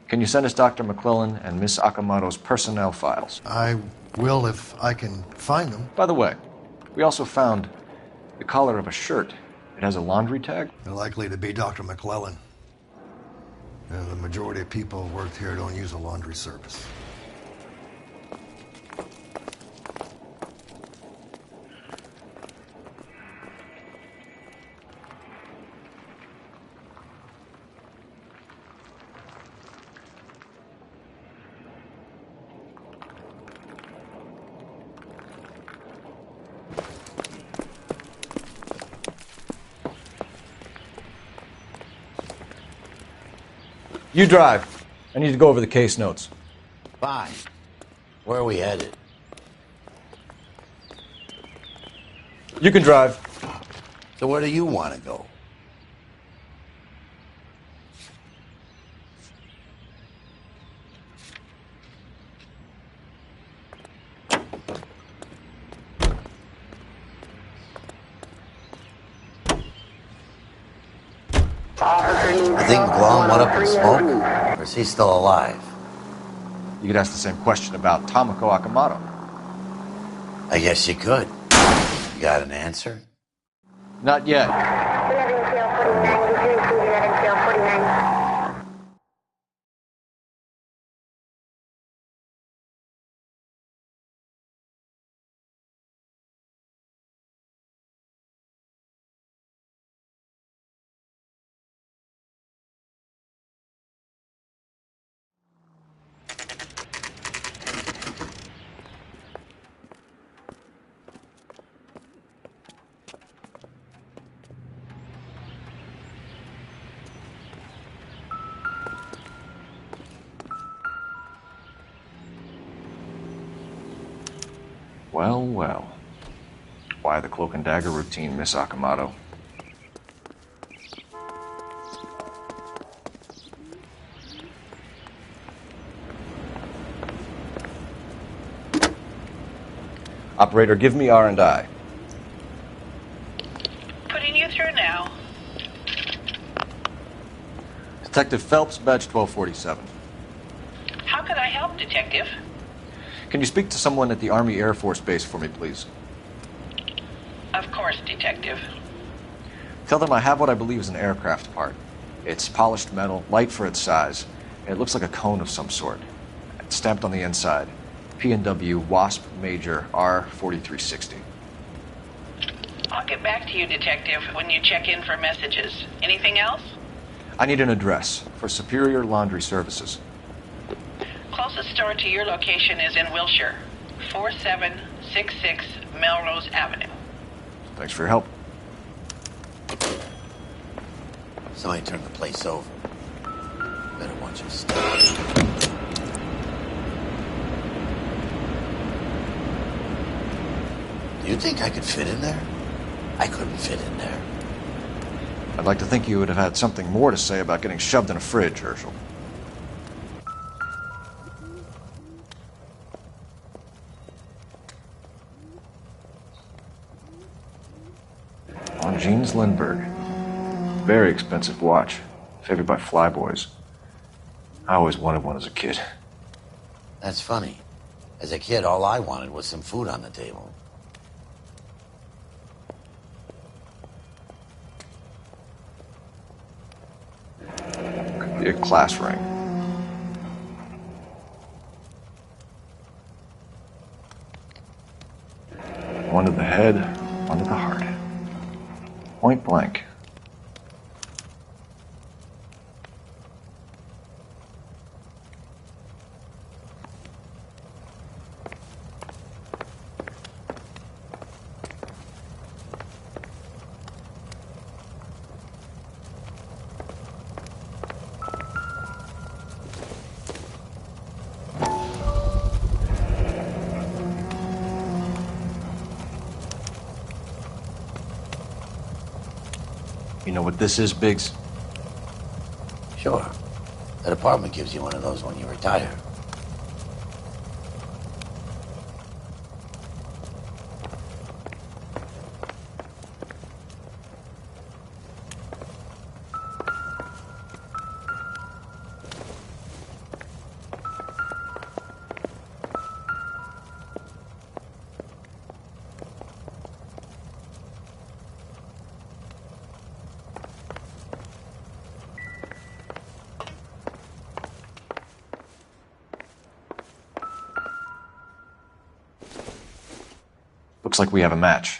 B: Can you send us Dr. McClellan and Miss Akamoto's personnel files?
F: I will if I can find them.
B: By the way, we also found the collar of a shirt. It has a laundry tag.
F: They're likely to be Dr. McClellan. The majority of people who work here don't use a laundry service.
B: You drive. I need to go over the case notes.
G: Fine. Where are we headed?
B: You can drive.
G: So where do you want to go? I think McClellan went up in smoke, or is he still alive?
B: You could ask the same question about Tomoko Akamoto.
G: I guess you could. You got an answer?
B: Not yet. Well, well. Why the cloak and dagger routine, Miss Akamoto? Operator, give me R&I.
O: Putting you through now.
B: Detective Phelps, badge 1247.
O: How could I help, Detective?
B: Can you speak to someone at the Army Air Force Base for me, please?
O: Of course, Detective.
B: Tell them I have what I believe is an aircraft part. It's polished metal, light for its size, and it looks like a cone of some sort. It's stamped on the inside. P&W Wasp Major R4360.
O: I'll get back to you, Detective, when you check in for messages. Anything else?
B: I need an address for Superior Laundry Services.
O: Closest store to your location is in Wilshire, 4766 Melrose Avenue.
B: Thanks for your help.
G: Somebody turned the place over. Better watch your step. Do you think I could fit in there? I couldn't fit in there.
B: I'd like to think you would have had something more to say about getting shoved in a fridge, Herschel. On Jeans Lindbergh. Very expensive watch. Favored by flyboys. I always wanted one as a kid.
G: That's funny. As a kid, all I wanted was some food on the table.
B: Could be a class ring. One to the head, one to the heart. Point blank. You know what this is, Biggs?
G: Sure. That apartment gives you one of those when you retire.
B: Looks like we have a match.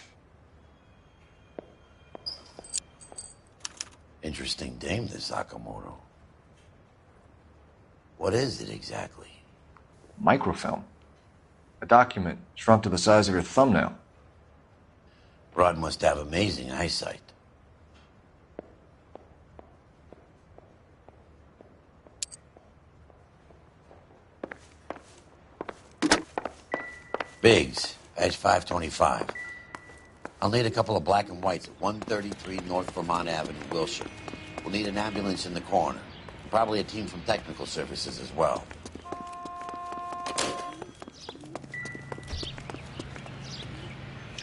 G: Interesting dame, this Sakamoto. What is it exactly?
B: Microfilm. A document shrunk to the size of your thumbnail.
G: Broad must have amazing eyesight. Biggs, edge 525. I'll need a couple of black and whites at 133 North Vermont Avenue, Wilshire. We'll need an ambulance in the corner. Probably a team from technical services as well.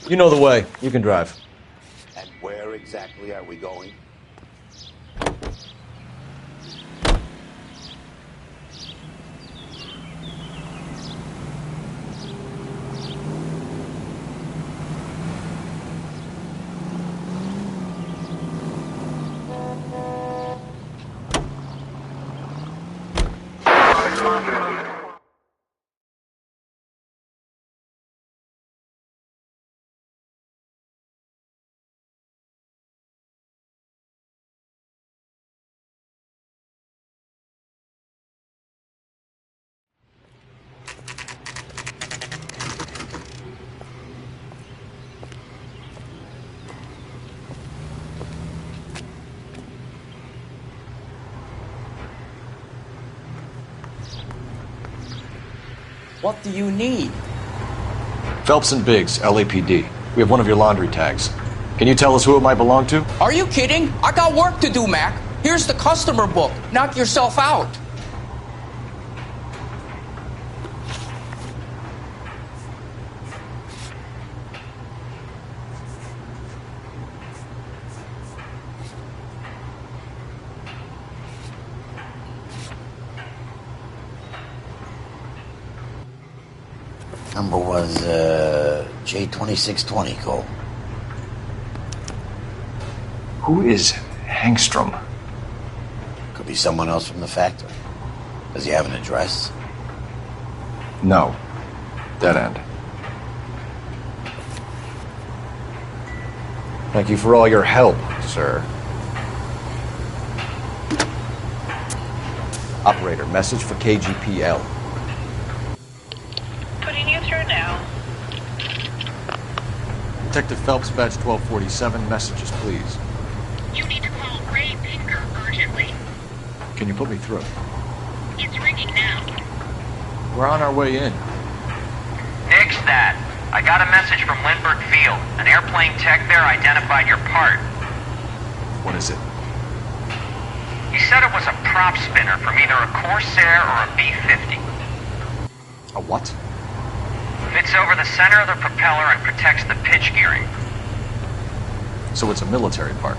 B: You know the way. You can drive.
G: And where exactly are we going?
P: What do you need?
B: Phelps and Biggs, LAPD. We have one of your laundry tags. Can you tell us who it might belong to?
D: Are you kidding? I got work to do, Mac. Here's the customer book. Knock yourself out.
G: Number was J2620, Cole.
B: Who is Hangstrom?
G: Could be someone else from the factory. Does he have an address?
B: No. Dead end. Thank you for all your help, sir. Operator, message for KGPL.
O: Putting you through now.
B: Detective Phelps, badge 1247, messages, please.
P: You need to call Ray Pinker urgently.
B: Can you put me through?
P: It's ringing now.
B: We're on our way in.
W: Nix that. I got a message from Lindbergh Field. An airplane tech there identified your part.
B: What is it?
W: He said it was a prop spinner from either a Corsair or a B-50.
B: A what?
W: Fits over the center of the propeller and protects the pitch gearing.
B: So it's a military part.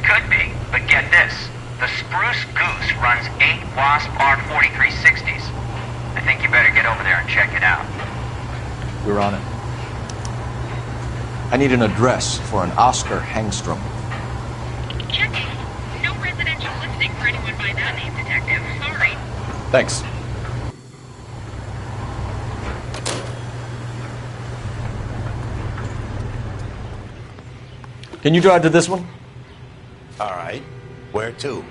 W: Could be, but get this. The Spruce Goose runs 8 Wasp R4360s. I think you better get over there and check it out.
B: We're on it. I need an address for an Oscar Hangstrom.
P: Checking. No residential listing for anyone by that name, Detective. Sorry.
B: Thanks. Can you drive to this one?
G: All right. Where to?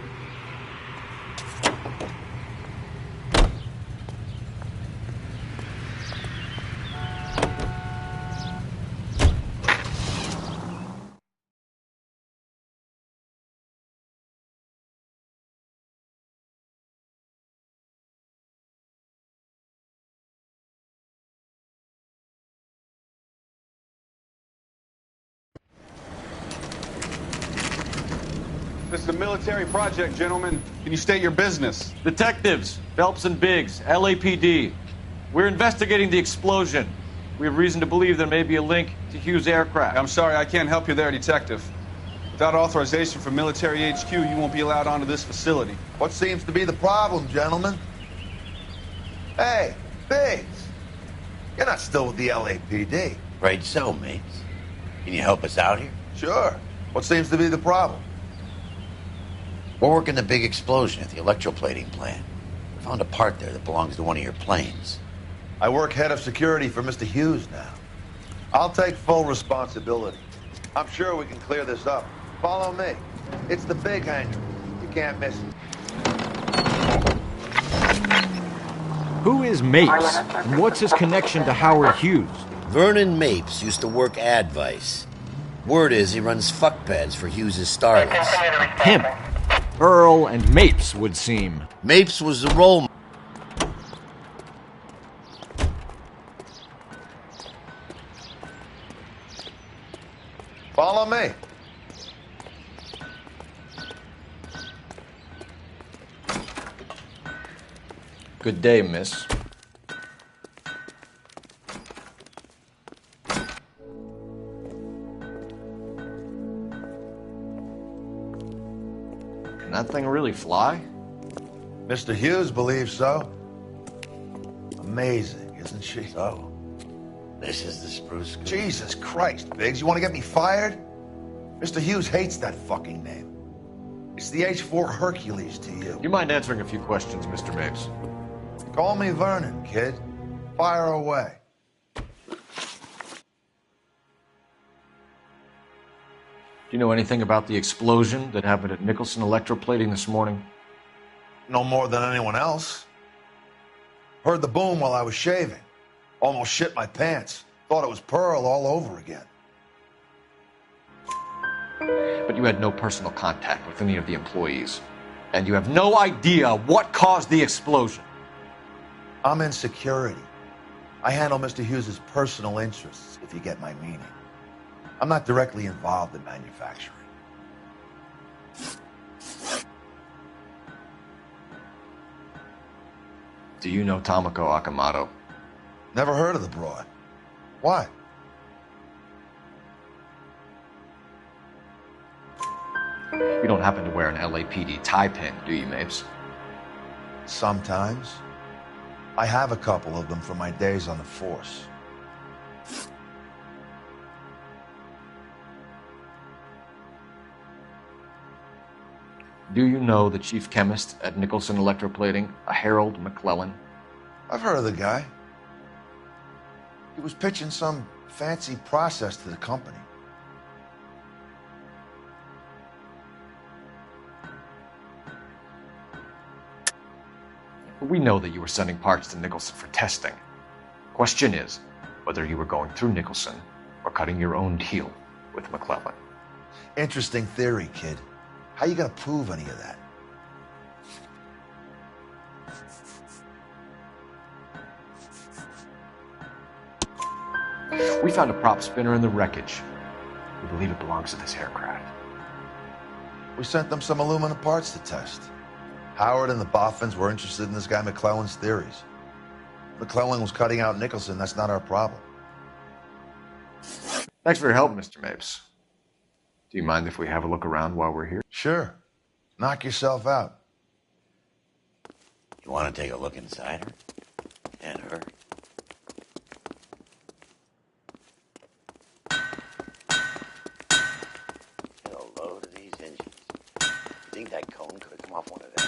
I: This is a military project, gentlemen. Can you state your business?
B: Detectives, Phelps and Biggs, LAPD. We're investigating the explosion. We have reason to believe there may be a link to Hughes' aircraft.
I: I'm sorry, I can't help you there, Detective. Without authorization from military HQ, you won't be allowed onto this facility.
X: What seems to be the problem, gentlemen? Hey, Biggs. You're not still with the LAPD.
G: Right so, mates. Can you help us out here?
X: Sure. What seems to be the problem?
G: We're working the big explosion at the electroplating plant. We found a part there that belongs to one of your planes.
X: I work head of security for Mr. Hughes now. I'll take full responsibility. I'm sure we can clear this up. Follow me. It's the big hangar. You can't miss it.
Y: Who is Mapes? And what's his connection to Howard Hughes?
G: Vernon Mapes used to work Advice. Word is he runs fuck pads for Hughes' starlets.
Y: A pimp. Earl and Mapes would seem.
G: Mapes was the role model.
X: Follow me.
B: Good day, miss. Can that thing really fly?
X: Mr. Hughes believes so. Amazing, isn't she?
G: So, this is the Spruce Goose.
X: Jesus Christ, Biggs, you want to get me fired? Mr. Hughes hates that fucking name. It's the H4 Hercules to you.
B: You mind answering a few questions, Mr. Mapes?
X: Call me Vernon, kid. Fire away.
B: Do you know anything about the explosion that happened at Nicholson Electroplating this morning?
X: No more than anyone else. Heard the boom while I was shaving. Almost shit my pants. Thought it was Pearl all over again.
B: But you had no personal contact with any of the employees. And you have no idea what caused the explosion.
X: I'm in security. I handle Mr. Hughes's personal interests, if you get my meaning. I'm not directly involved in manufacturing.
B: Do you know Tomoko Akamoto?
X: Never heard of the broad. Why?
B: You don't happen to wear an LAPD tie pin, do you, Mapes?
X: Sometimes. I have a couple of them from my days on the force.
B: Do you know the chief chemist at Nicholson Electroplating, a Harold McClellan?
X: I've heard of the guy. He was pitching some fancy process to the company.
B: We know that you were sending parts to Nicholson for testing. Question is whether you were going through Nicholson or cutting your own deal with McClellan.
X: Interesting theory, kid. How you gonna prove any of that?
B: We found a prop spinner in the wreckage. We believe it belongs to this aircraft.
X: We sent them some aluminum parts to test. Howard and the Boffins were interested in this guy McClellan's theories. McClellan was cutting out Nicholson. That's not our problem.
B: Thanks for your help, Mr. Mapes. Do you mind if we have a look around while we're here?
X: Sure. Knock yourself out.
G: You want to take a look inside her? And her? Get a load of these engines. You think that cone could have come off one of them?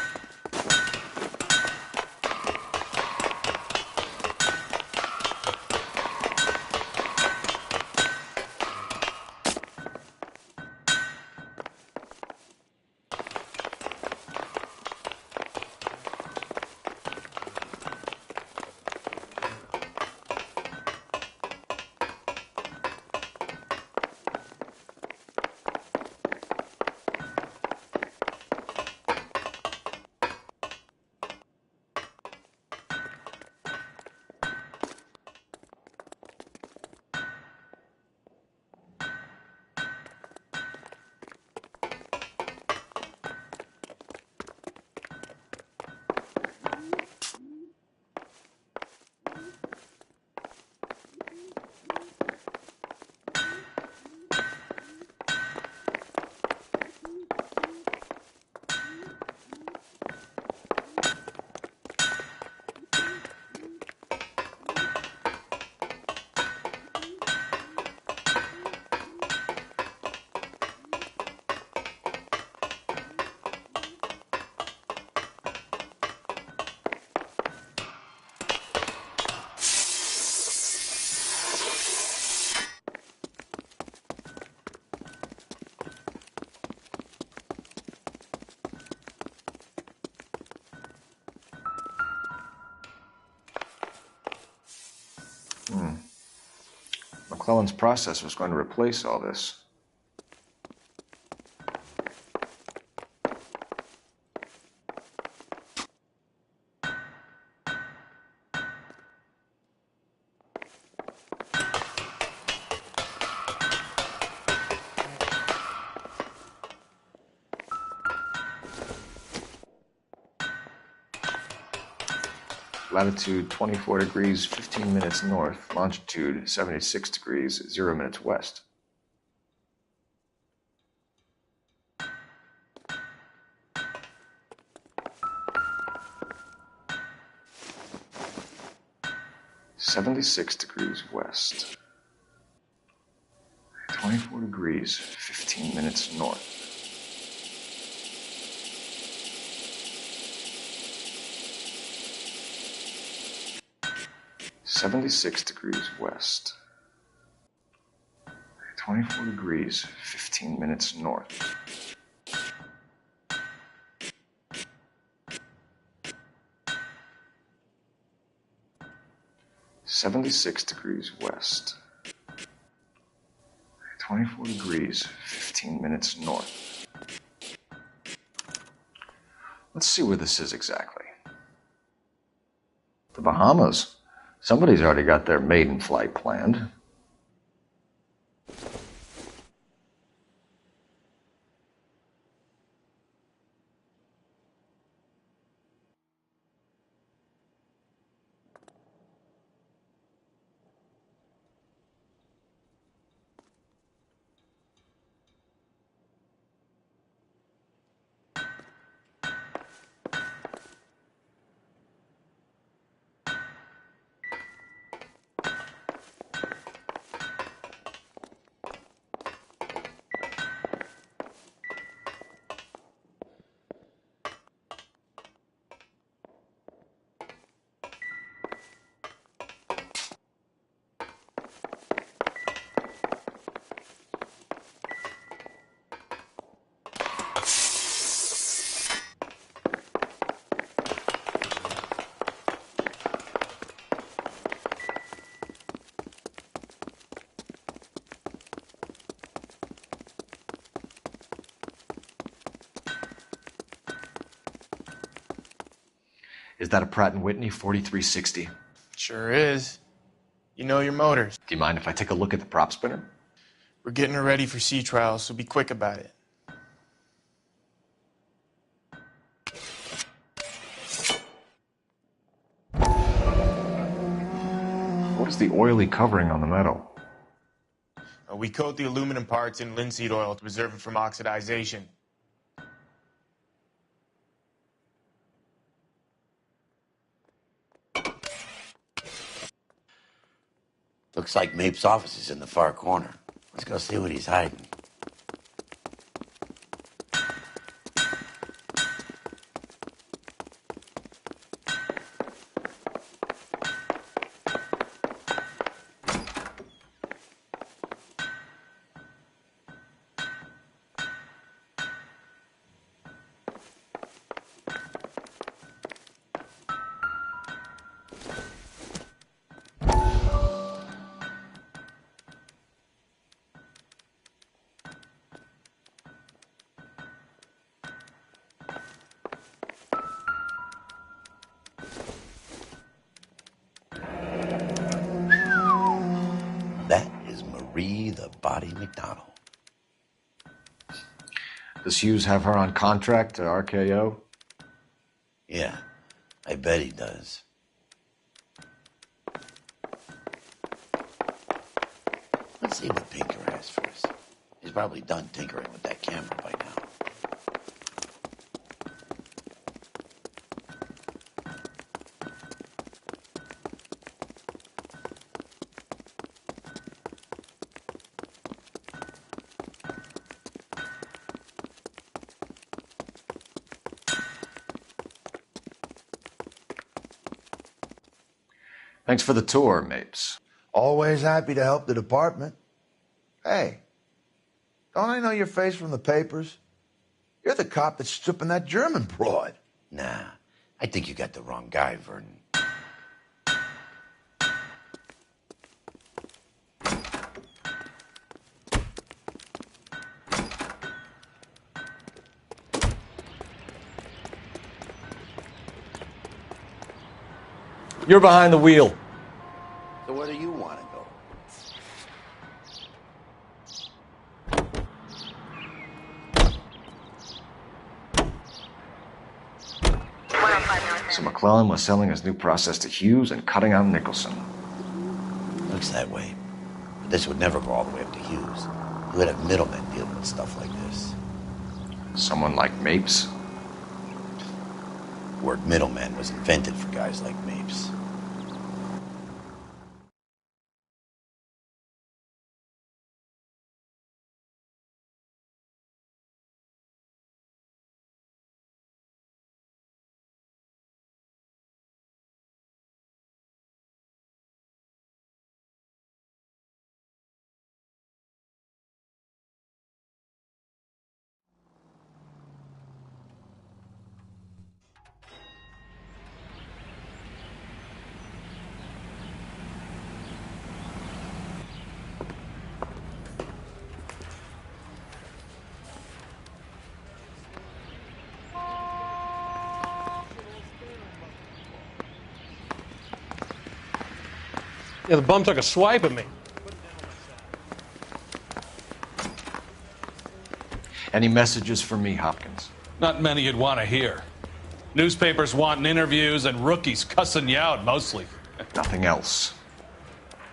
B: McClellan's process was going to replace all this. Latitude 24 degrees, 15 minutes north. Longitude 76 degrees, 0 minutes west. (76 degrees west). 24 degrees, 15 minutes north. (76 degrees west). 24 degrees, 15 minutes north. (76 degrees west). 24 degrees, 15 minutes north. Let's see where this is exactly. The Bahamas. Somebody's already got their maiden flight planned. Is that a Pratt & Whitney 4360?
A: Sure is. You know your motors.
B: Do you mind if I take a look at the prop spinner?
A: We're getting her ready for sea trials, so be quick about it.
B: What is the oily covering on the metal?
A: We coat the aluminum parts in linseed oil to preserve it from oxidization.
G: Looks like Mapes' office is in the far corner. Let's go see what he's hiding. That is Marie the Body McDonald.
B: Does Hughes have her on contract to RKO?
G: Yeah, I bet he does. Let's see what Pinker has for us. He's probably done tinkering with that camera by now.
B: Thanks for the tour, Mapes.
X: Always happy to help the department. Hey, don't I know your face from the papers? You're the cop that's stripping that German broad.
G: Nah, I think you got the wrong guy, Vernon.
B: You're behind the wheel.
G: So where do you want to go?
B: So McClellan was selling his new process to Hughes and cutting out Nicholson.
G: Looks that way. But this would never go all the way up to Hughes. You would have middlemen dealing with stuff like this.
B: Someone like Mapes?
G: The word middleman was invented for guys like Mapes.
C: Yeah, the bum took a swipe at me.
B: Any messages for me, Hopkins?
M: Not many you'd want to hear. Newspapers wanting interviews and rookies cussing you out, mostly.
B: Nothing else.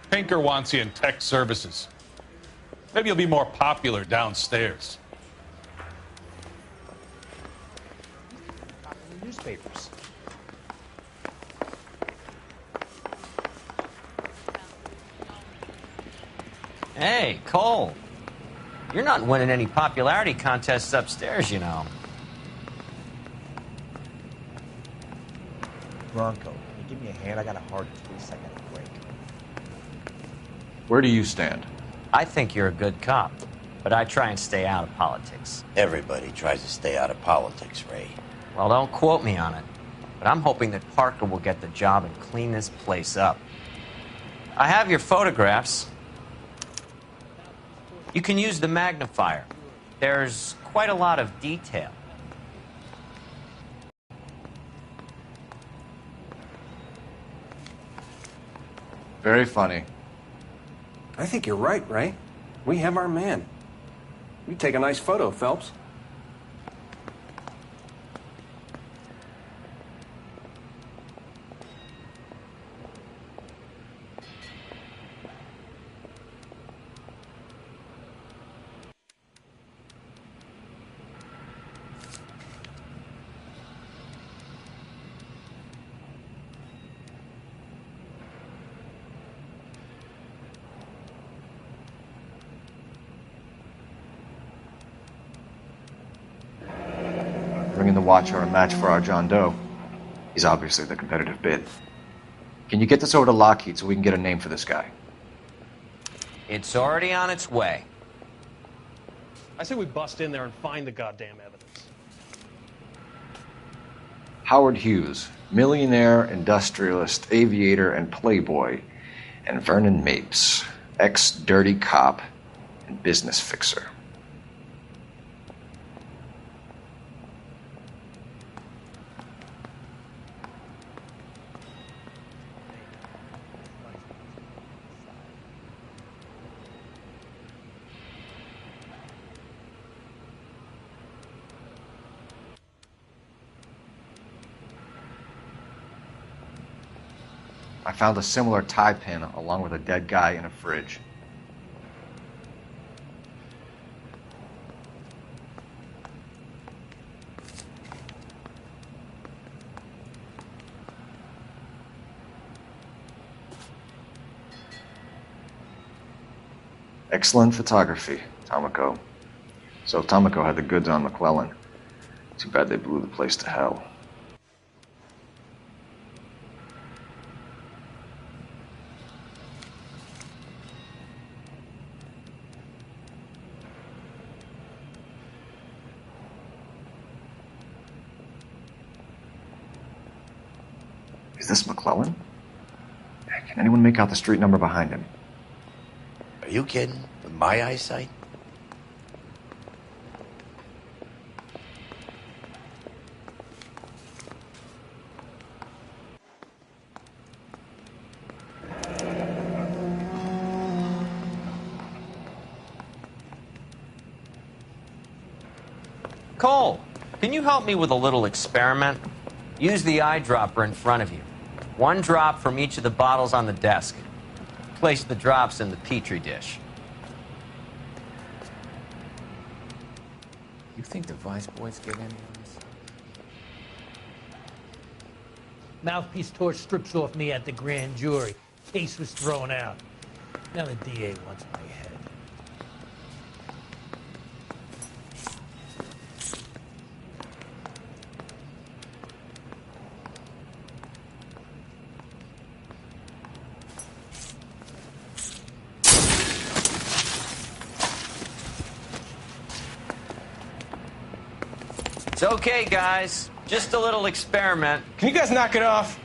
M: Pinker wants you in tech services. Maybe you'll be more popular downstairs.
N: Newspapers.
Q: Hey, Cole. You're not winning any popularity contests upstairs, you know.
R: Bronco, can you give me a hand? I got a hard case I gotta break.
B: Where do you stand?
Q: I think you're a good cop, but I try and stay out of politics.
G: Everybody tries to stay out of politics, Ray.
Q: Well, don't quote me on it, but I'm hoping that Parker will get the job and clean this place up. I have your photographs. You can use the magnifier. There's quite a lot of detail.
B: Very funny.
K: I think you're right, Ray. We have our man. You take a nice photo, Phelps.
B: Bringing the Watcher a match for our John Doe. He's obviously the competitive bid. Can you get this over to Lockheed so we can get a name for this guy?
Q: It's already on its way.
C: I say we bust in there and find the goddamn evidence.
B: Howard Hughes, millionaire, industrialist, aviator, and playboy, and Vernon Mapes, ex-dirty cop and business fixer. I found a similar tie pin along with a dead guy in a fridge. Excellent photography, Tomoko. So Tomoko had the goods on McClellan. Too bad they blew the place to hell. Is this McClellan? Can anyone make out the street number behind him?
G: Are you kidding? With my eyesight?
Q: Cole, can you help me with a little experiment? Use the eyedropper in front of you. One drop from each of the bottles on the desk. Place the drops in the Petri dish.
R: You think the Vice boys get in on this?
S: Mouthpiece tore strips off me at the grand jury. Case was thrown out. Now the DA wants my head.
Q: It's okay, guys. Just a little experiment.
C: Can you guys knock it off?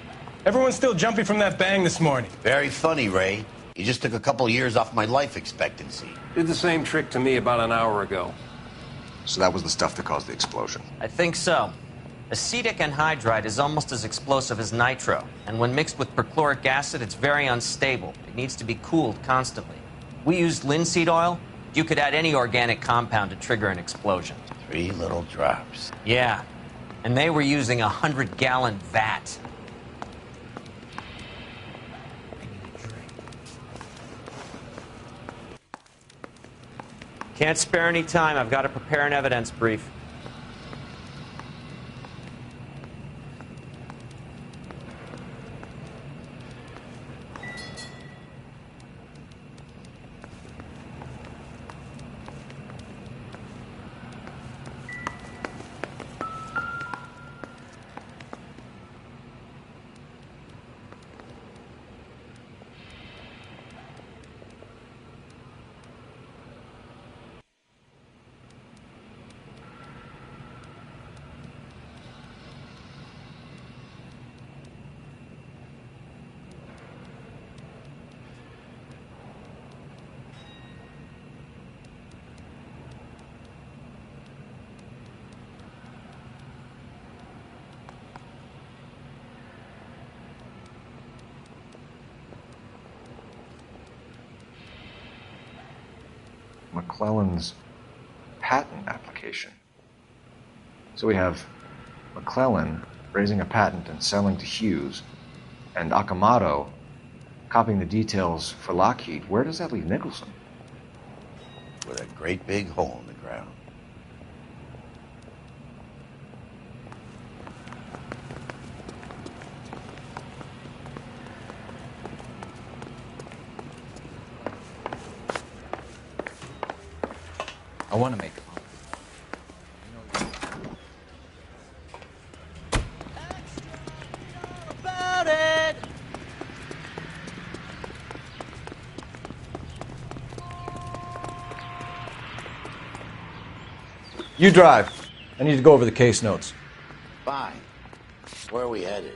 C: Everyone's still jumping from that bang this morning.
G: Very funny, Ray. You just took a couple years off my life expectancy.
K: Did the same trick to me about an hour ago.
B: So that was the stuff that caused the explosion.
Q: I think so. Acetic anhydride is almost as explosive as nitro, and when mixed with perchloric acid, it's very unstable. It needs to be cooled constantly. We used linseed oil. You could add any organic compound to trigger an explosion.
G: 3 little drops.
Q: Yeah, and they were using a 100-gallon vat. Can't spare any time. I've got to prepare an evidence brief.
B: McClellan's patent application. So we have McClellan raising a patent and selling to Hughes, and Acompañado copying the details for Lockheed. Where does that leave Nicholson?
G: With a great big hole in the ground.
R: I want to make
Q: About it.
B: You drive. I need to go over the case notes.
G: Fine. Where are we headed?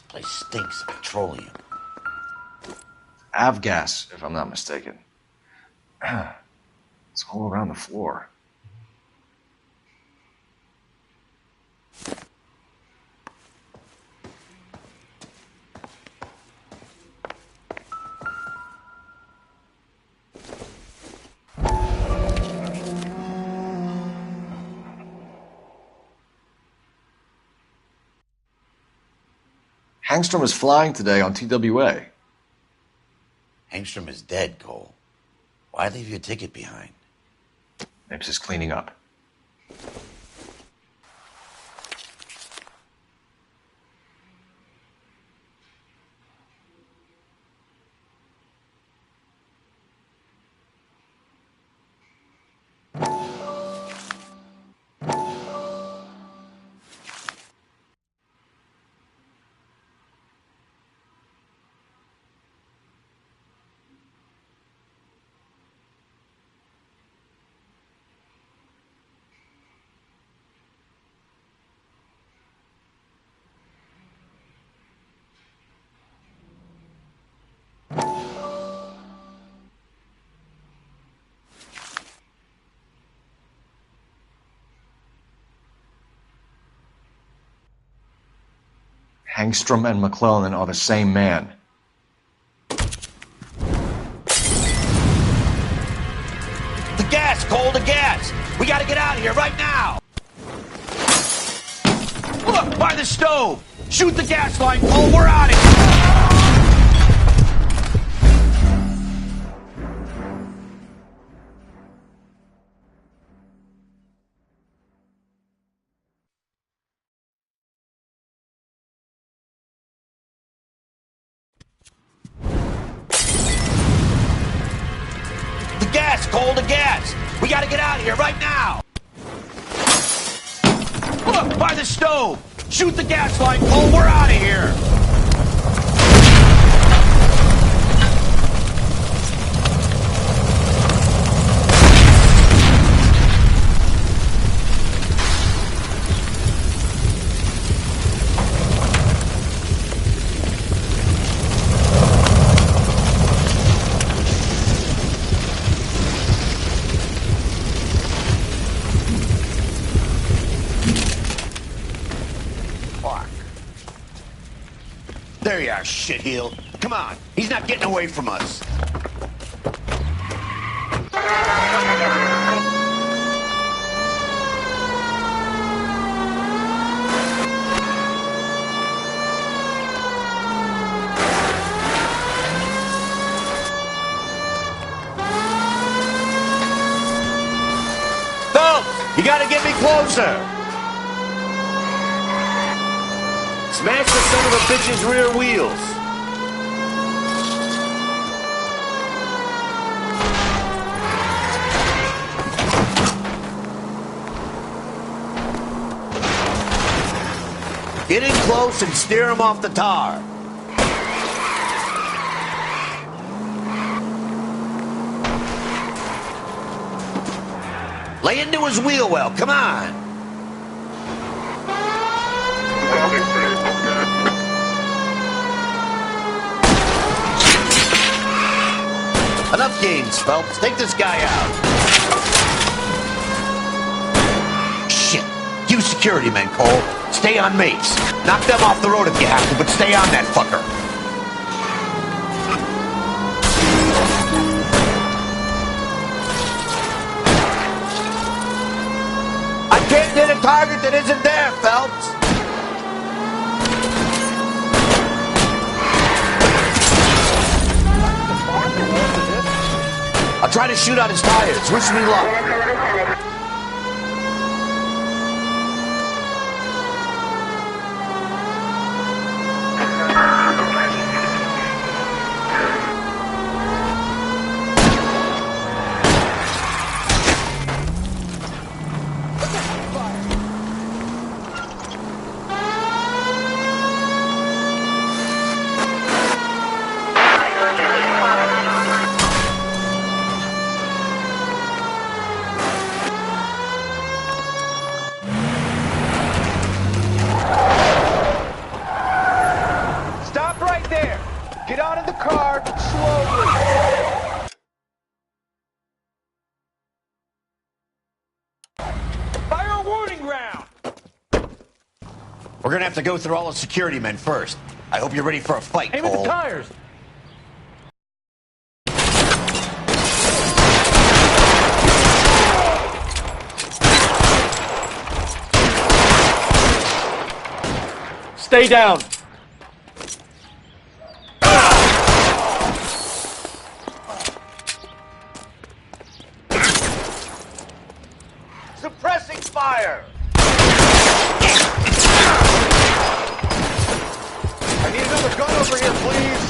G: Place stinks of petroleum.
B: Avgas, if I'm not mistaken. It's all around the floor. Hangstrom is flying today on TWA.
G: Hangstrom is dead, Cole. Why leave your ticket behind?
B: Mapes is cleaning up. Hangstrom and McClellan are the same man.
G: The gas, Cole, the gas! We gotta get out of here right now! Look, by the stove! Shoot the gas line, Cole, we're out of here! gas, Cole, the gas. We gotta get out of here right now. Look, by the stove. Shoot the gas line, Cole. We're out of here. There you are, shitheel. Come on. He's not getting away from us. Phelps, you gotta get me closer. Smash the son of a bitch's rear wheels. Get in close and steer him off the tar. Lay into his wheel well. Come on. Enough games, Phelps. Take this guy out. Shit. You security men, Cole. Stay on mates. Knock them off the road if you have to, but stay on that fucker. I can't hit a target that isn't there, Phelps. I'll try to shoot out his tires. Wish me luck. We're gonna have to go through all the security men first. I hope you're ready for a fight,
C: Aim at
G: Cole.
C: the tires!
Y: Stay down.
G: Suppressing fire!
I: I need another gun over here, please.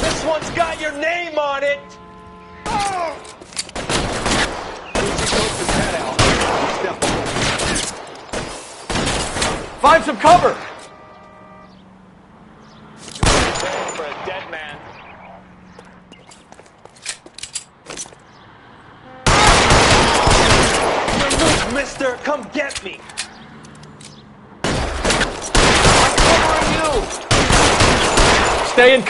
C: This one's got your name on it!
Y: Find some cover.
C: For a dead man. Mister, come get me! I'm covering you!
Y: Stay in.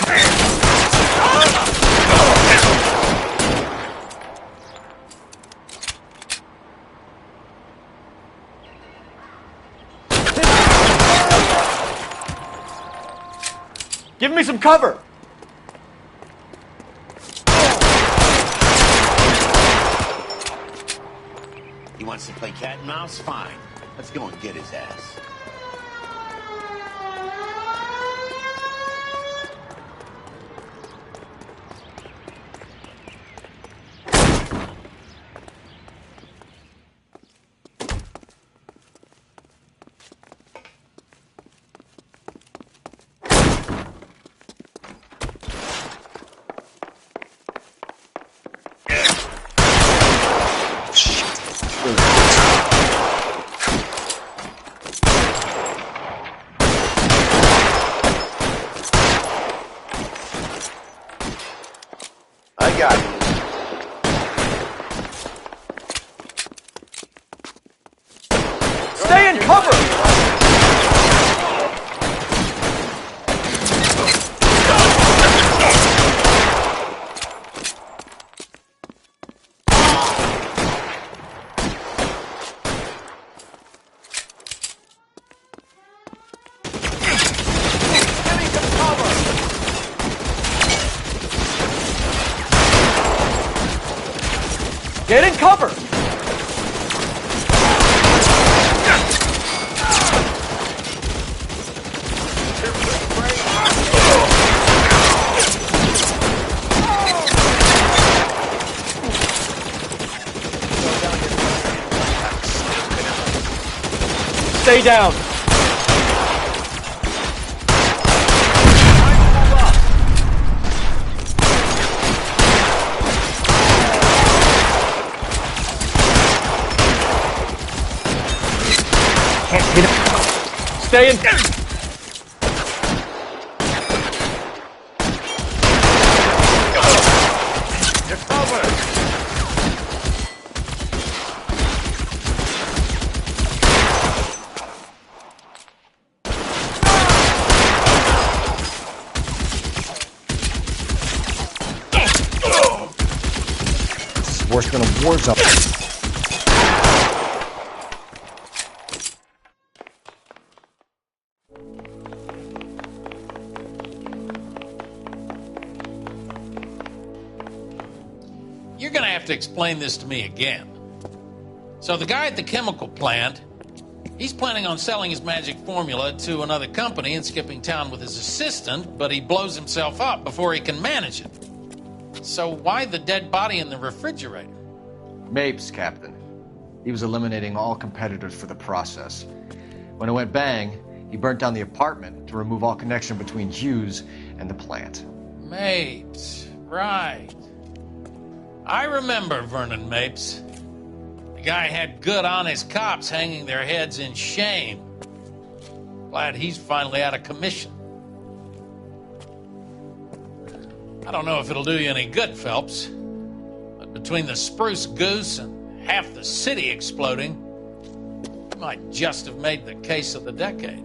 Y: Give me some cover.
G: He wants to play cat and mouse? Fine. Let's go and get his ass.
B: got? Stay in cover! Get in cover! Stay down! Stay in.
X: You're covered.
B: This is worse than a war zone.
E: You're gonna have to explain this to me again. So the guy at the chemical plant, he's planning on selling his magic formula to another company and skipping town with his assistant, but he blows himself up before he can manage it. So why the dead body in the refrigerator?
B: Mapes, Captain. He was eliminating all competitors for the process. When it went bang, he burnt down the apartment to remove all connection between Hughes and the plant.
E: Mapes, right. I remember Vernon Mapes. The guy had good, honest cops hanging their heads in shame. Glad he's finally out of commission. I don't know if it'll do you any good, Phelps, but between the spruce goose and half the city exploding, you might just have made the case of the decade.